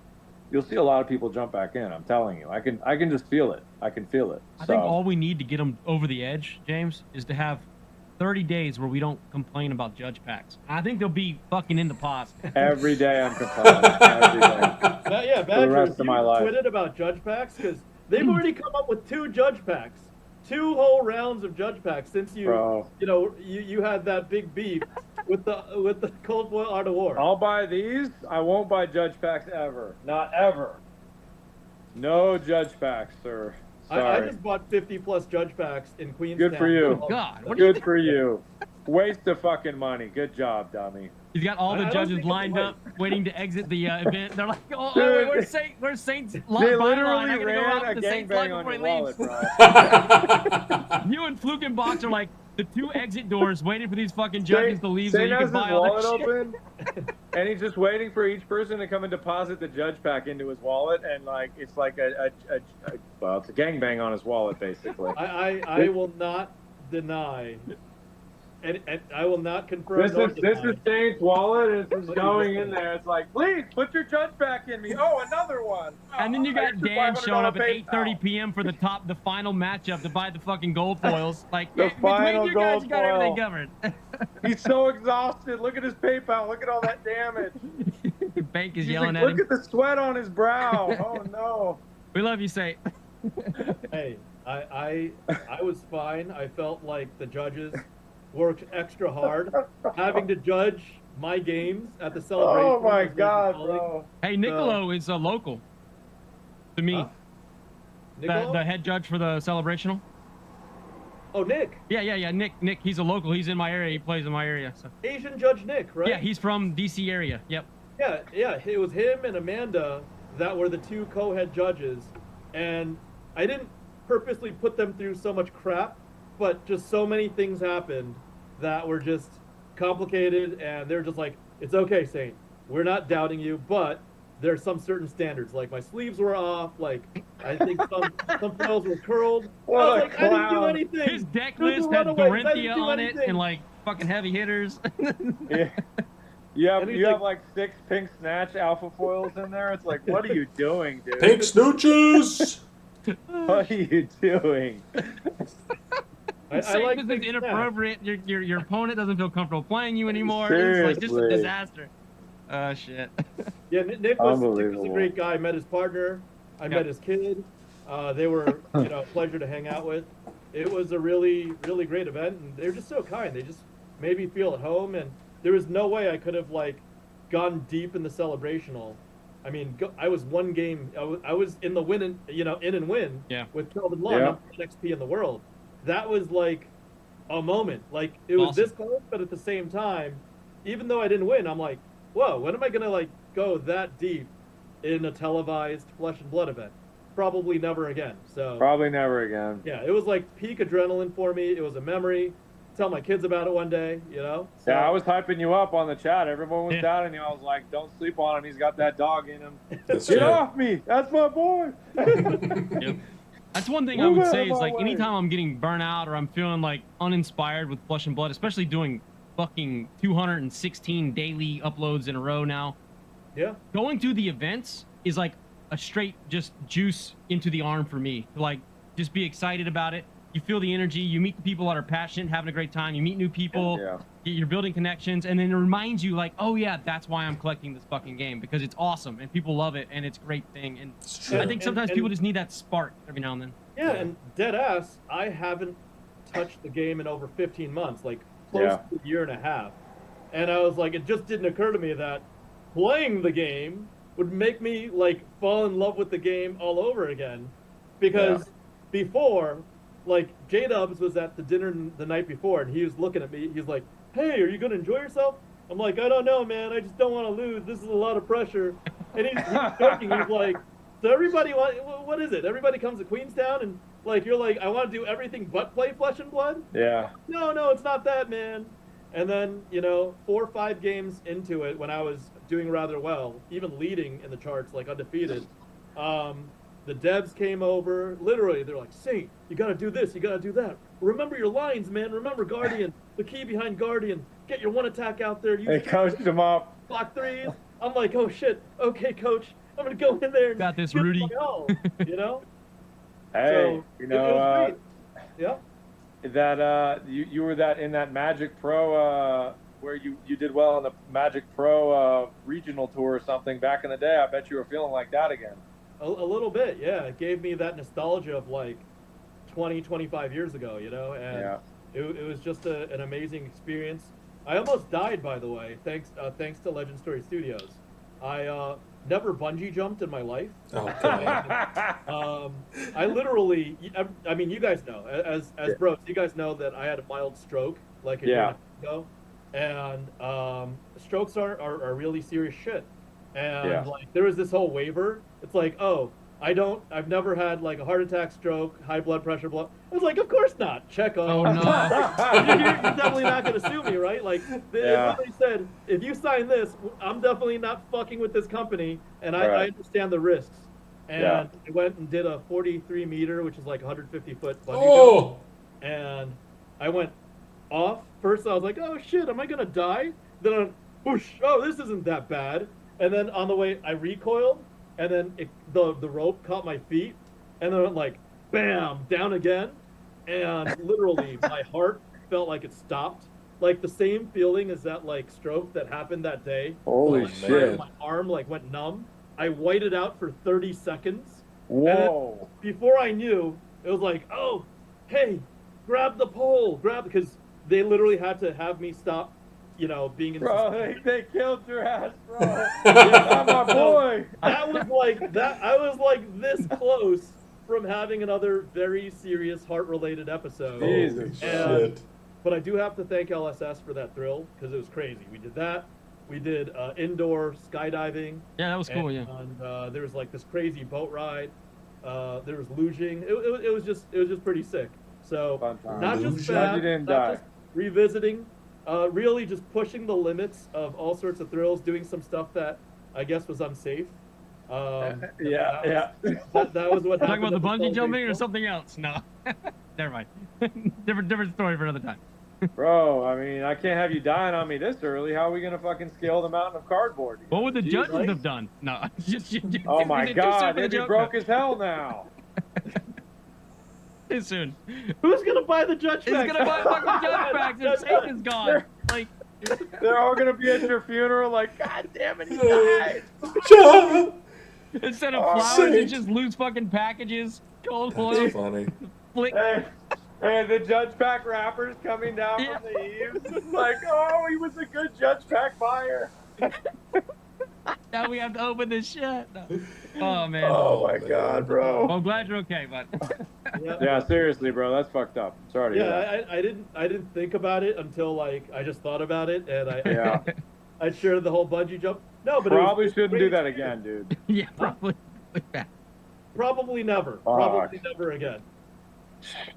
you'll see a lot of people jump back in. I'm telling you, I can just feel it. I can feel it. I think all we need to get them over the edge, James, is to have 30 days where we don't complain about judge packs. I think they'll be fucking into pause. Every day I'm complaining. Every day. Yeah, For the rest Badger, of my you life. tweeted about judge packs because they've already come up with 2 judge packs, 2 whole rounds of judge packs since you had that big beef with the cold boil art of war. I'll buy these. I won't buy judge packs ever. Not ever. No judge packs, sir. Sorry. I just bought 50 plus judge packs in Queenstown. Good for you. Oh, God, what Good for you. Waste of fucking money. Good job, dummy. He's got all the I don't judges think it's lined a up, waiting to exit the event. They're like, oh, Dude, wait, where's Saint's They line? literally I gotta go ran out a to the Saints line gangbang on before your he leaves. wallet, bro. You and Fluke and Box are like the 2 exit doors waiting for these fucking judges to leave so Shane you has can his buy all their wallet shit. open, and he's just waiting for each person to come and deposit the judge pack into his wallet, and like it's like well, it's a gangbang on his wallet, basically. I will not deny, and I will not confirm. This is Saint's wallet, and it's just going in there. It's like, please put your judge pack in me. Oh, another one. And then you got Extra Dan showing up at $500 8:30 p.m. for the final matchup to buy the fucking gold foils. Like, The between final you guys, gold you got everything foil. covered. He's so exhausted. Look at his PayPal. Look at all that damage. The bank is He's yelling like, at look him. at the sweat on his brow. Oh no. We love you, Saint. Hey, I was fine. I felt like the judges worked extra hard, having to judge my games at the celebration. Oh my with God, colleagues. bro. Hey, Nicolo is a local to me. Huh? Nicolo? The head judge for the celebrational. Oh, Nick. Yeah. Nick, he's a local. He's in my area. He plays in my area. So. Asian Judge Nick, right? Yeah, he's from DC area. Yep. Yeah. It was him and Amanda that were the 2 co-head judges, and I didn't purposely put them through so much crap, but just so many things happened that were just complicated, and they're just like, it's okay, Saint. We're not doubting you, but there's some certain standards. Like my sleeves were off. Like I think some foils were curled. What I was a like, I didn't do clown. anything. His deck Those list were had runaways. I didn't Dorinthia do on it anything. and like fucking heavy hitters. Yeah. You And he's have like 6 pink snatch alpha foils in there. It's like, what are you doing, dude? Pink snooches. What are you doing? I Saint like this big is snacks. inappropriate. Your opponent doesn't feel comfortable playing you anymore. It's like just a Seriously. disaster. Shit. Yeah, Nick was a great guy. I met his partner. I met his kid. They were, a pleasure to hang out with. It was a really, really great event, and they're just so kind. They just made me feel at home, and there was no way I could have gone deep in the celebrational. I mean, I was one game. I was in the in and win. Yeah. With Kelvin Long, Yeah. XP in the world. That was like a moment. Like it was Awesome. this close, but at the same time, even though I didn't win, I'm like, whoa, when am I gonna go that deep in a televised flesh and blood event? Probably never again. So Probably never again. yeah, it was like peak adrenaline for me. It was a memory. Tell my kids about it one day, So, Yeah, I was hyping you up on the chat. Everyone was Yeah. doubting you. I was like, don't sleep on him. He's got that dog in him. That's Get true. off me. That's my boy. Yep. That's one thing I Move would out say of is my way. anytime I'm getting burnt out or I'm feeling uninspired with Flesh and Blood, especially doing fucking 216 daily uploads in a row now, yeah. going to the events is like a straight just juice into the arm for me. Just be excited about it. You feel the energy. You meet the people that are passionate, having a great time. You meet new people. Yeah. You're building connections, and then it reminds you oh yeah, that's why I'm collecting this fucking game, because it's awesome and people love it and it's a great thing. And It's true. I think sometimes And- people just need that spark every now and then. Yeah, and dead ass, I haven't touched the game in over 15 months, close Yeah. to a year and a half. And I was like, it just didn't occur to me that playing the game would make me fall in love with the game all over again. Because before, like J-Dubs was at the dinner the night before, and he was looking at me. He's like, "Hey, are you gonna enjoy yourself?" I'm like, "I don't know, man. I just don't want to lose. This is a lot of pressure." And he's joking. He's like, "So everybody, what is it? Everybody comes to Queenstown, and like you're like, I want to do everything but play Flesh and Blood." Yeah. No, it's not that, man. And then, 4 or 5 games into it, when I was doing rather well, even leading in the charts, like undefeated, the devs came over. Literally, they're like, "Saint, you gotta do this, you gotta do that. Remember your lines, man. Remember Guardian, the key behind Guardian. Get your one attack out there. They coached him up. Block threes." I'm like, "Oh shit, okay, coach. I'm gonna go in there and Got this, give it Rudy. my all," Hey, So, it was great. Yeah. that you were in that Magic Pro where you did well on the Magic Pro regional tour or something back in the day. I bet you were feeling like that again. A little bit, yeah. It gave me that nostalgia of like 20, 25 years ago, and Yeah. it was just an amazing experience. I almost died, by the way, thanks to Legend Story Studios. I never bungee jumped in my life. Oh, God. I literally, I mean, you guys know, as bros, you guys know that I had a mild stroke like a year and a half ago, and strokes are really serious shit. And like there was this whole waiver. It's like, oh, I've never had like a heart attack, stroke, high blood pressure, I was like, of course not. Check on. Oh, no. You're definitely not going to sue me, right? Like they literally said, if you sign this, I'm definitely not fucking with this company, and I understand the risks. And I went and did a 43 meter, which is like 150 foot bungee jump, and I went off. First, I was like, oh shit, am I gonna die? Then I whoosh, oh, this isn't that bad. And then on the way, I recoiled, and then the rope caught my feet, and then it went like, bam, down again, and literally my heart felt like it stopped. Like the same feeling as that like stroke that happened that day. Holy shit. My arm like went numb. I whited out for 30 seconds. Whoa. Before I knew, it was like, oh, hey, grab the pole, because they literally had to have me stop, being in. Bro, they killed your ass, bro. Not my boy. That was like that. I was like this close from having another very serious heart-related episode. Jesus shit. But I do have to thank LSS for that thrill, because it was crazy. We did that. We did indoor skydiving. Yeah, that was cool. And there was like this crazy boat ride. There was luging. It was just pretty sick. So not just fab, not just revisiting, really just pushing the limits of all sorts of thrills, doing some stuff that I guess was unsafe. That was what happened. Talking about the bungee jumping or something else? No, never mind. different story for another time. Bro, I mean, I can't have you dying on me this early. How are we gonna fucking scale the mountain of cardboard? What would the judges have done? No. Oh my God, they'd be broke as hell now. Too soon. Who's gonna buy the judge Who's packs? gonna buy fucking judge packs if Satan is gone? Like, they're all gonna be at your funeral, like, God damn it, he died. Instead of flowers, it's just loose fucking packages. Cold oil. That's funny. Flick. Hey, the judge pack wrappers coming down from the eaves. It's like, oh, he was a good judge pack buyer. Now we have to open this shit. No. Oh man. Oh my God, bro. Well, I'm glad you're okay, bud. Yeah, seriously, bro, that's fucked up. Sorry to hear that. I didn't think about it until like I just thought about it, and I shared the whole bungee jump. No, but probably shouldn't do that again, dude. Yeah, probably. Probably never. Fuck. Probably never again.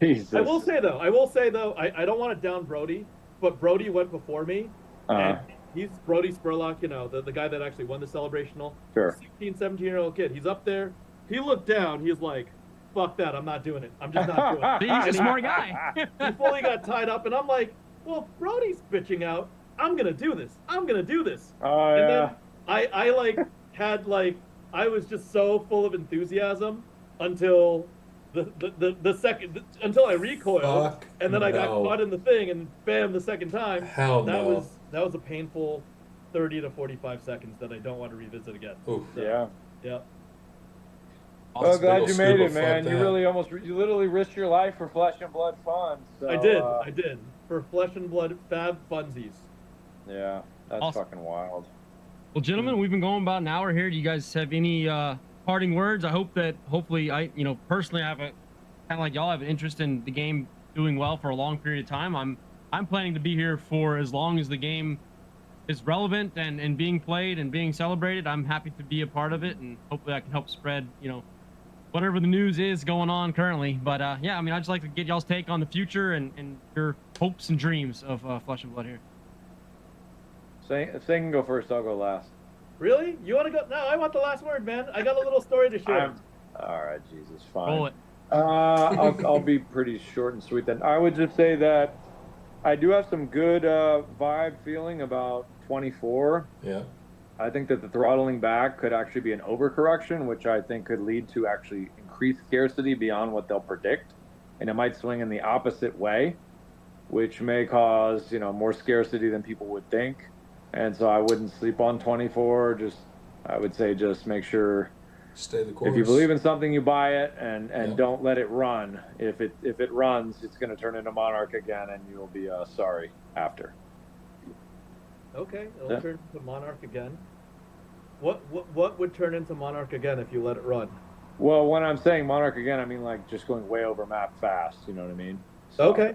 Jesus. I will say though, I don't want to down Brody, but Brody went before me, and he's Brody Spurlock, the guy that actually won the celebrational. Sure. 16, 17-year-old kid. He's up there. He looked down. He's like, fuck that. I'm not doing it. I'm just not doing it. He's a smart guy. He fully got tied up, and I'm like, well, if Brody's bitching out, I'm going to do this. I'm going to do this. Oh, and yeah. then I like had like, I was just so full of enthusiasm until the second, until I recoiled, and then I got caught in the thing, and bam, the second time. Hell no. That was a painful 30 to 45 seconds that I don't want to revisit again. Oof. So, yeah. Awesome. Well, glad you made it, man. You literally risked your life for Flesh and Blood fun. So, I did. For Flesh and Blood Fab funsies. Yeah, that's awesome. fucking wild. Well, gentlemen, we've been going about an hour here. Do you guys have any parting words? I hope that hopefully I, personally have kind of like y'all, have an interest in the game doing well for a long period of time. I'm planning to be here for as long as the game is relevant and being played and being celebrated. I'm happy to be a part of it, and hopefully I can help spread, whatever the news is going on currently. But yeah, I mean, I'd just like to get y'all's take on the future and your hopes and dreams of Flesh and Blood here. Say can go first. I'll go last. Really? You want to go? No, I want the last word, man. I got a little story to share. All right, Jesus, fine. Roll it. I'll be pretty short and sweet then. I would just say that I do have some good vibe feeling about 24. Yeah. I think that the throttling back could actually be an overcorrection, which I think could lead to actually increased scarcity beyond what they'll predict. And it might swing in the opposite way, which may cause, more scarcity than people would think. And so I wouldn't sleep on 24. I would say just make sure, Stay the course. if you believe in something, you buy it and don't let it run. If it runs, it's going to turn into Monarch again, and you'll be sorry after. Okay, it'll turn into Monarch again. What would turn into Monarch again if you let it run? Well, when I'm saying Monarch again, I mean like just going way over map fast. You know what I mean? So, Okay.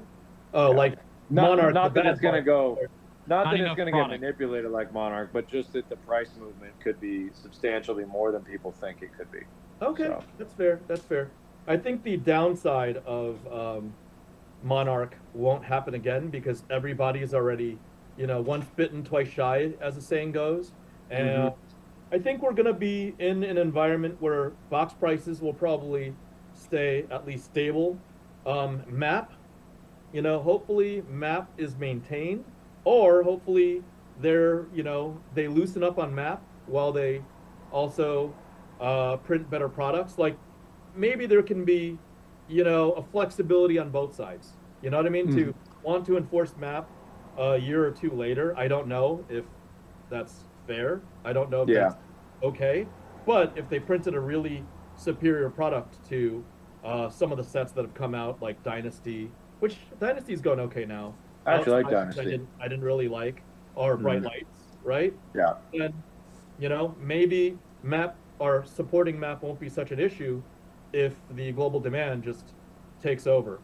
Oh, yeah. like Not Monarch. that it's going to go. Not that it's enough going to get product. manipulated like Monarch, but just that the price movement could be substantially more than people think it could be. Okay, So. that's fair. That's fair. I think the downside of Monarch won't happen again because everybody's already, once bitten, twice shy, as the saying goes. And I think we're going to be in an environment where box prices will probably stay at least stable. Map, hopefully map is maintained, or hopefully they loosen up on map while they also print better products. Like maybe there can be, a flexibility on both sides. You know what I mean? To want to enforce map a year or two later. I don't know if that's fair. I don't know if that's okay. But if they printed a really superior product to some of the sets that have come out, like Dynasty, which Dynasty's going okay now. I actually like Outside, Dynasty. I didn't really like, or Bright Lights, right? Yeah. And maybe map or supporting map won't be such an issue if the global demand just takes over.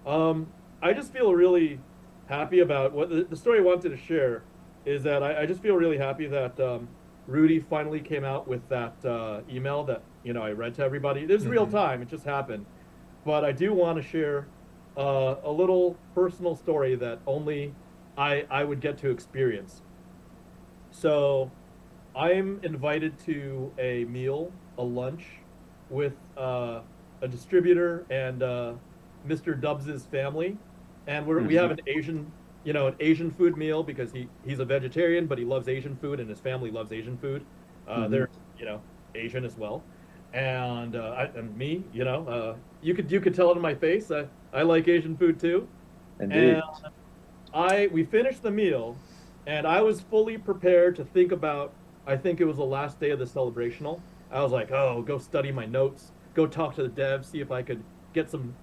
I just feel really happy about what the story I wanted to share is that I just feel really happy that Rudy finally came out with that email that I read to everybody. This is real time; it just happened. But I do want to share a little personal story that only I would get to experience. So, I'm invited to a meal, a lunch, with a distributor and Mr. Dubs's family, and we have an Asian food meal because he's a vegetarian, but he loves Asian food, and his family loves Asian food. They're Asian as well, and me, you could tell it in my face. I like Asian food too. Indeed. And we finished the meal, and I was fully prepared to think about. I think it was the last day of the celebrational. I was like, oh, go study my notes, go talk to the devs, see if I could get some,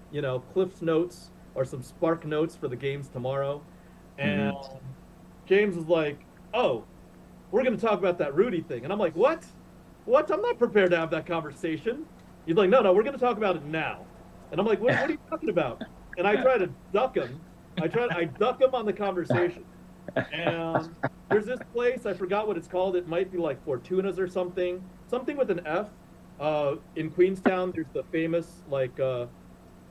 Cliff's notes or some Spark notes for the games tomorrow. And James was like, oh, we're going to talk about that Rudy thing. And I'm like, what? What? I'm not prepared to have that conversation. He's like, no, we're going to talk about it now. And I'm like, what are you talking about? And I try to duck him. I duck him on the conversation. And there's this place, I forgot what it's called. It might be like Fortuna's or something with an F. In Queenstown, there's the famous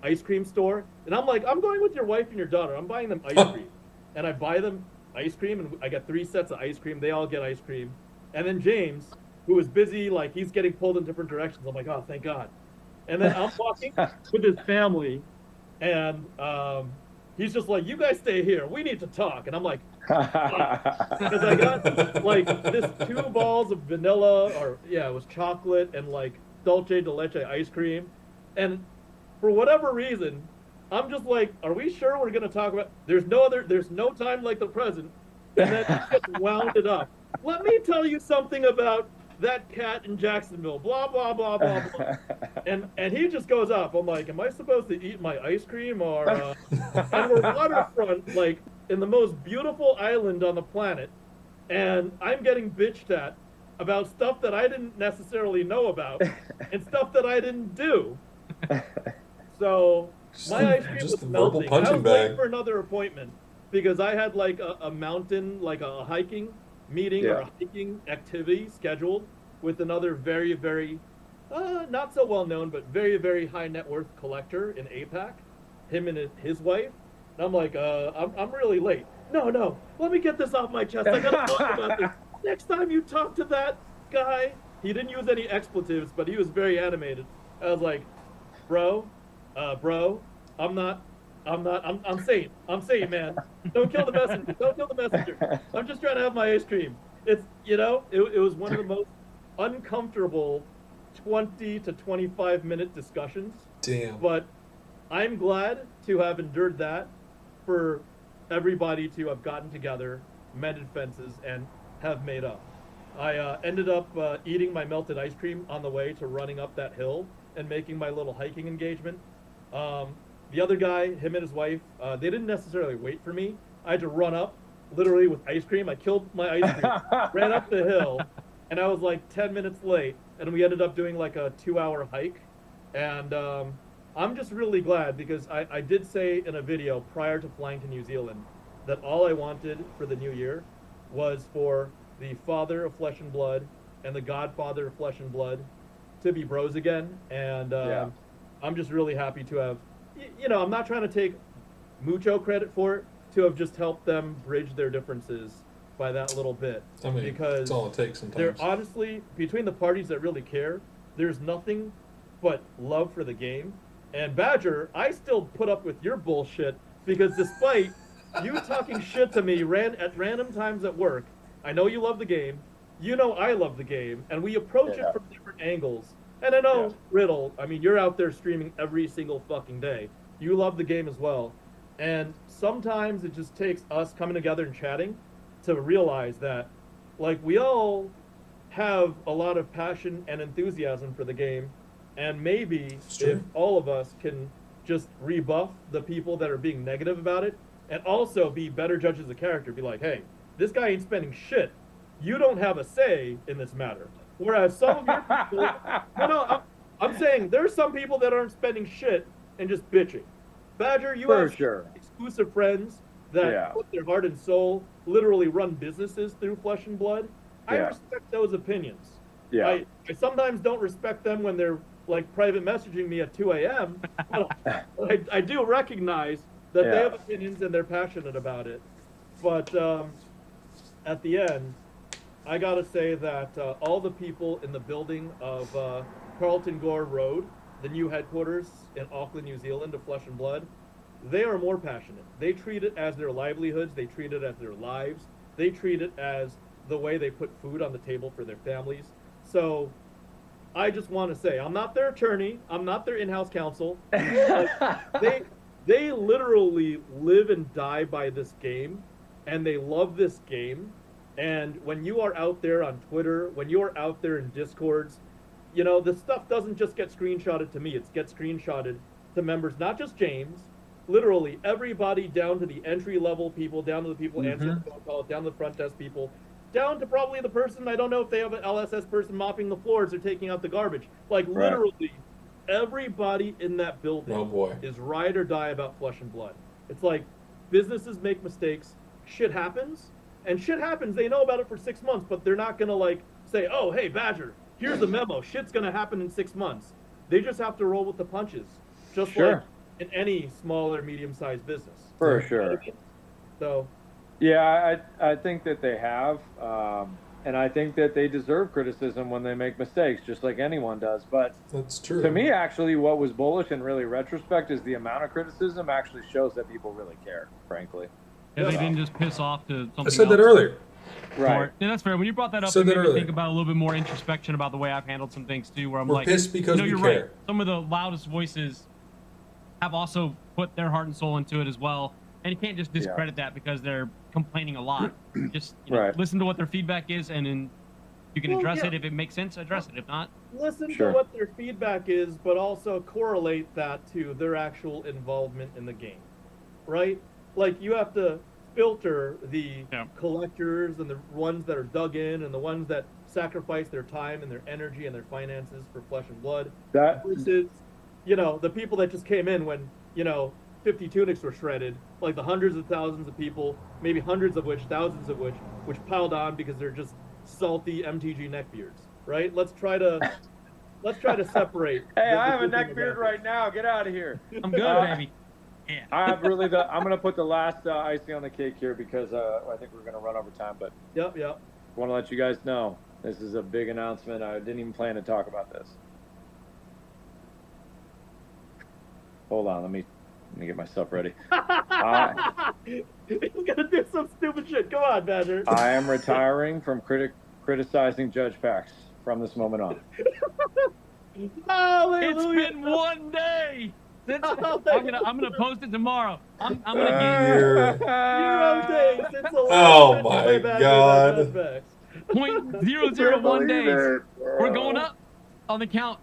ice cream store. And I'm like, I'm going with your wife and your daughter. I'm buying them ice cream. And I buy them ice cream, and I get 3 sets of ice cream. They all get ice cream. And then James, who is busy, he's getting pulled in different directions. I'm like, oh, thank God. And then I'm walking with his family, and he's just like, you guys stay here. We need to talk. And I'm like, because I got this 2 balls of vanilla, it was chocolate and dulce de leche ice cream. And for whatever reason, I'm just like, are we sure we're going to talk about, there's no time like the present. And then he gets wounded up. Let me tell you something about that cat in Jacksonville, blah, blah, blah, blah, blah. And he just goes up. I'm like, am I supposed to eat my ice cream or, and we're waterfront, in the most beautiful island on the planet. And I'm getting bitched at about stuff that I didn't necessarily know about and stuff that I didn't do. So Just my the- ice cream just was the verbal melting. I punching was waiting bag. for another appointment because I had like a mountain, like a hiking meeting or Yeah. a hiking activity scheduled with another very, very, not so well known, but very, very high net worth collector in APAC, him and his wife. And I'm like, I'm really late. No, let me get this off my chest. I gotta talk about this. Next time you talk to that guy, he didn't use any expletives, but he was very animated. I was like, bro, I'm saying, man, don't kill the messenger. Don't kill the messenger. I'm just trying to have my ice cream. It's, it was one of the most uncomfortable 20 to 25-minute discussions. Damn. But I'm glad to have endured that for everybody to have gotten together, mended fences, and have made up. I ended up eating my melted ice cream on the way to running up that hill and making my little hiking engagement. The other guy, him and his wife, they didn't necessarily wait for me. I had to run up, literally with ice cream. I killed my ice cream, ran up the hill, and I was like 10 minutes late. And we ended up doing like a 2-hour hike. And I'm just really glad because I did say in a video prior to flying to New Zealand that all I wanted for the new year was for the father of flesh and blood and the godfather of flesh and blood to be bros again. And Yeah. I'm just really happy to have, I'm not trying to take mucho credit for it, to have just helped them bridge their differences by that little bit. I mean, because that's all it takes sometimes. they're honestly, between the parties that really care, there's nothing but love for the game. And Badger, I still put up with your bullshit because despite you talking shit to me at random times at work, I know you love the game, I love the game, and we approach Yeah. it from different angles. And I know, Yeah. Riddle, I mean, you're out there streaming every single fucking day. You love the game as well. And sometimes it just takes us coming together and chatting to realize that, like, we all have a lot of passion and enthusiasm for the game. And maybe It's true. if all of us can just rebuff the people that are being negative about it and also be better judges of character, be like, hey, this guy ain't spending shit. You don't have a say in this matter. Whereas some of your people, I'm saying there's some people that aren't spending shit and just bitching. Badger, you For have sure. exclusive friends that Yeah. put their heart and soul, literally run businesses through flesh and blood. I Yeah. respect those opinions. Yeah. I sometimes don't respect them when they're like private messaging me at 2 a.m. But I do recognize that they Yeah. have opinions and they're passionate about it. But at the end, I gotta say that all the people in the building of Carlton Gore Road, the new headquarters in Auckland, New Zealand of Flesh and Blood, they are more passionate. They treat it as their livelihoods. They treat it as their lives. They treat it as the way they put food on the table for their families. So I just want to say, I'm not their attorney. I'm not their in-house counsel. They literally live and die by this game, and they love this game. And when you are out there on Twitter, when you are out there in Discords, this stuff doesn't just get screenshotted to me. It gets screenshotted to members, not just James, literally everybody down to the entry-level people, down to the people answering the phone calls, down to the front desk people, down to probably the person, I don't know if they have an LSS person mopping the floors or taking out the garbage. Like, Right. literally, everybody in that building Oh boy. is ride or die about Flesh and Blood. It's like, businesses make mistakes, shit happens, and shit happens, they know about it for 6 months, but they're not gonna, like, say, oh, hey, Badger, here's the memo, shit's gonna happen in 6 months. They just have to roll with the punches, just Sure. like in any small or medium-sized business. For You know sure. what I mean? So, Yeah, I think that they have, and I think that they deserve criticism when they make mistakes, just like anyone does. But That's true. to me, actually, what was bullish in really retrospect is the amount of criticism actually shows that people really care, frankly. Yeah, they didn't just piss off to something I said that else. earlier. Right. Yeah, that's fair. When you brought that up, Said it made that me earlier. think about a little bit more introspection about the way I've handled some things too, where I'm We're like, pissed because we you're care. right. Some of the loudest voices have also put their heart and soul into it as well, and you can't just discredit that because they're complaining a lot. Just Right. listen to what their feedback is, and then you can Well, address yeah. it if it makes sense. Address it. If not, listen Sure. to what their feedback is, but also correlate that to their actual involvement in the game, right? Like, you have to filter the Yeah. collectors and the ones that are dug in and the ones that sacrifice their time and their energy and their finances for Flesh and Blood That versus the people that just came in when 50 tunics were shredded, like the hundreds of thousands of people, maybe hundreds of which, thousands of which piled on because they're just salty MTG neckbeards, right? Let's try to separate. Hey, I have a neckbeard right now. Get out of here. I'm good, baby. Yeah. I'm gonna put the last icing on the cake here because I think we're gonna run over time. But Yep. want to let you guys know this is a big announcement. I didn't even plan to talk about this. Hold on, let me get myself ready. He's gonna do some stupid shit. Come on, Badger. I am retiring from criticizing Judge Packs from this moment on. Hallelujah. It's been 1 day. I'm gonna post it tomorrow. I'm gonna You're- get 0 days since the Oh last my time Badger God. got Judge Packs. 0.001 days. We're going up on the count.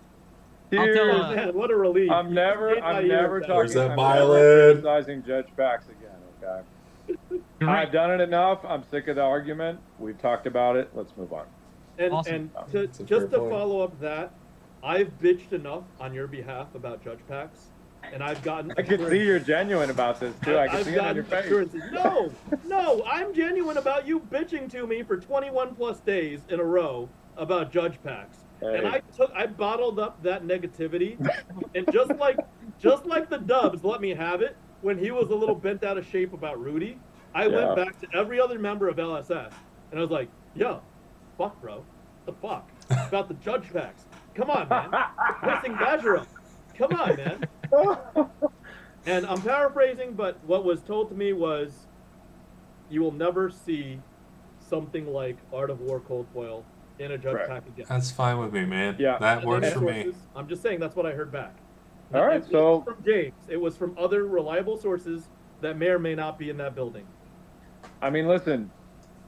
I'll tell Oh, man, what a relief. I'm never talking. Where's that I'm violin? never criticizing Judge Packs again. Okay. Great. I've done it enough. I'm sick of the argument. We've talked about it. Let's move on. And, Awesome. and That's a just fair to point. follow up that, I've bitched enough on your behalf about Judge Packs, and I've gotten. I can see you're genuine about this too. I can I've see it in gotten your face. assurances. No, I'm genuine about you bitching to me for 21 plus days in a row about Judge Packs. And Hey. I bottled up that negativity, and just like the Dubs let me have it when he was a little bent out of shape about Rudy, I went back to every other member of LSS, and I was like, yo, fuck, bro, what the fuck about the Judge Packs? Come on, man, missing Badger up. Come on, man. And I'm paraphrasing, but what was told to me was, you will never see something like Art of War Cold Foil in a Judge Right. Pack again. That's fine with me, man. Yeah. That works for me. Sources, I'm just saying that's what I heard back. All right, It so- wasn't from James. It was from other reliable sources that may or may not be in that building. I mean, listen,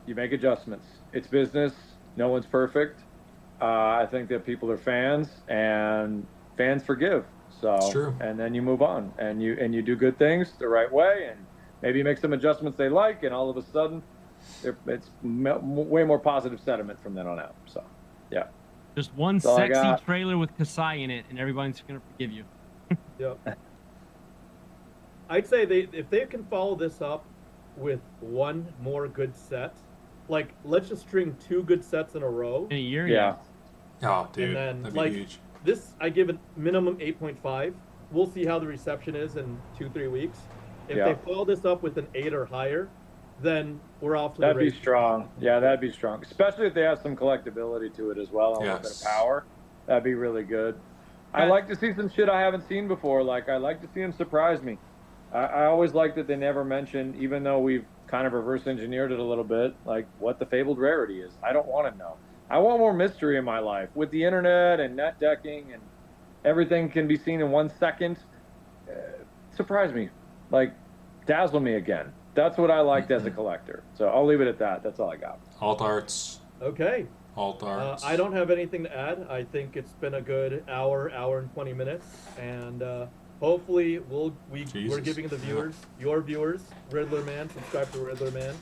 you make adjustments. It's business. No one's perfect. I think that people are fans, and fans forgive. So, It's true. and then you move on, and you do good things the right way, and maybe you make some adjustments they like, and all of a sudden, it's way more positive sentiment from then on out. So, yeah. Just one all I sexy got. trailer with Kasai in it, and everybody's gonna forgive you. Yep. I'd say if they can follow this up with one more good set, like let's just string 2 good sets in a row. In a year, Yeah. Oh, dude, then, that'd be like, huge. This I give it minimum 8.5. We'll see how the reception is in 2-3 weeks. If Yeah. they follow this up with an 8 or higher, then we're off to That'd the be races. strong. Yeah, that'd be strong. Especially if they have some collectability to it as well, and a little bit of Yes. power. That'd be really good. I Yeah. like to see some shit I haven't seen before. Like, I like to see them surprise me. I always like that they never mention, even though we've kind of reverse engineered it a little bit, like what the fabled rarity is. I don't want to know. I want more mystery in my life. With the internet and net decking and everything can be seen in 1 second, surprise me. Like, dazzle me again. That's what I liked as a collector. So I'll leave it at that. That's all I got. Alt arts. Okay. Alt arts. I don't have anything to add. I think it's been a good hour and 20 minutes, and hopefully we're Jesus. giving the viewers, your viewers, Riddlerman, subscribe to Riddlerman,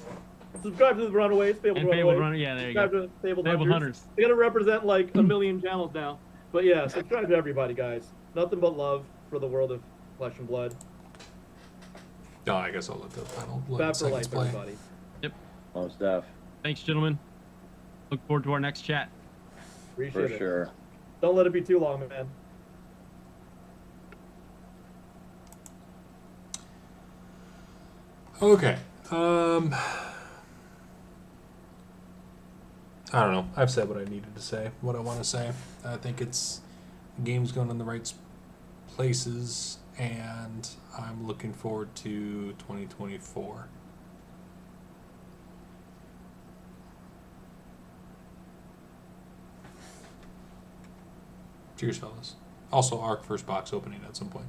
subscribe to the Runaways, Fabled And Runaways, Fabled Runner, yeah, there you subscribe go. to Fabled Fabled Hunters. Hunters. They're gonna represent like a million channels now, but yeah, subscribe to everybody, guys. Nothing but love for the world of Flesh and Blood. No, I guess I'll let the final Fab for seconds life, play. everybody. Most def. Thanks, gentlemen. Look forward to our next chat. Appreciate For it. sure. Don't let it be too long, man. Okay. I don't know. I've said what I needed to say, what I want to say. I think the game's going in the right places, and I'm looking forward to 2024. Cheers, fellas. Also, ARC first box opening at some point.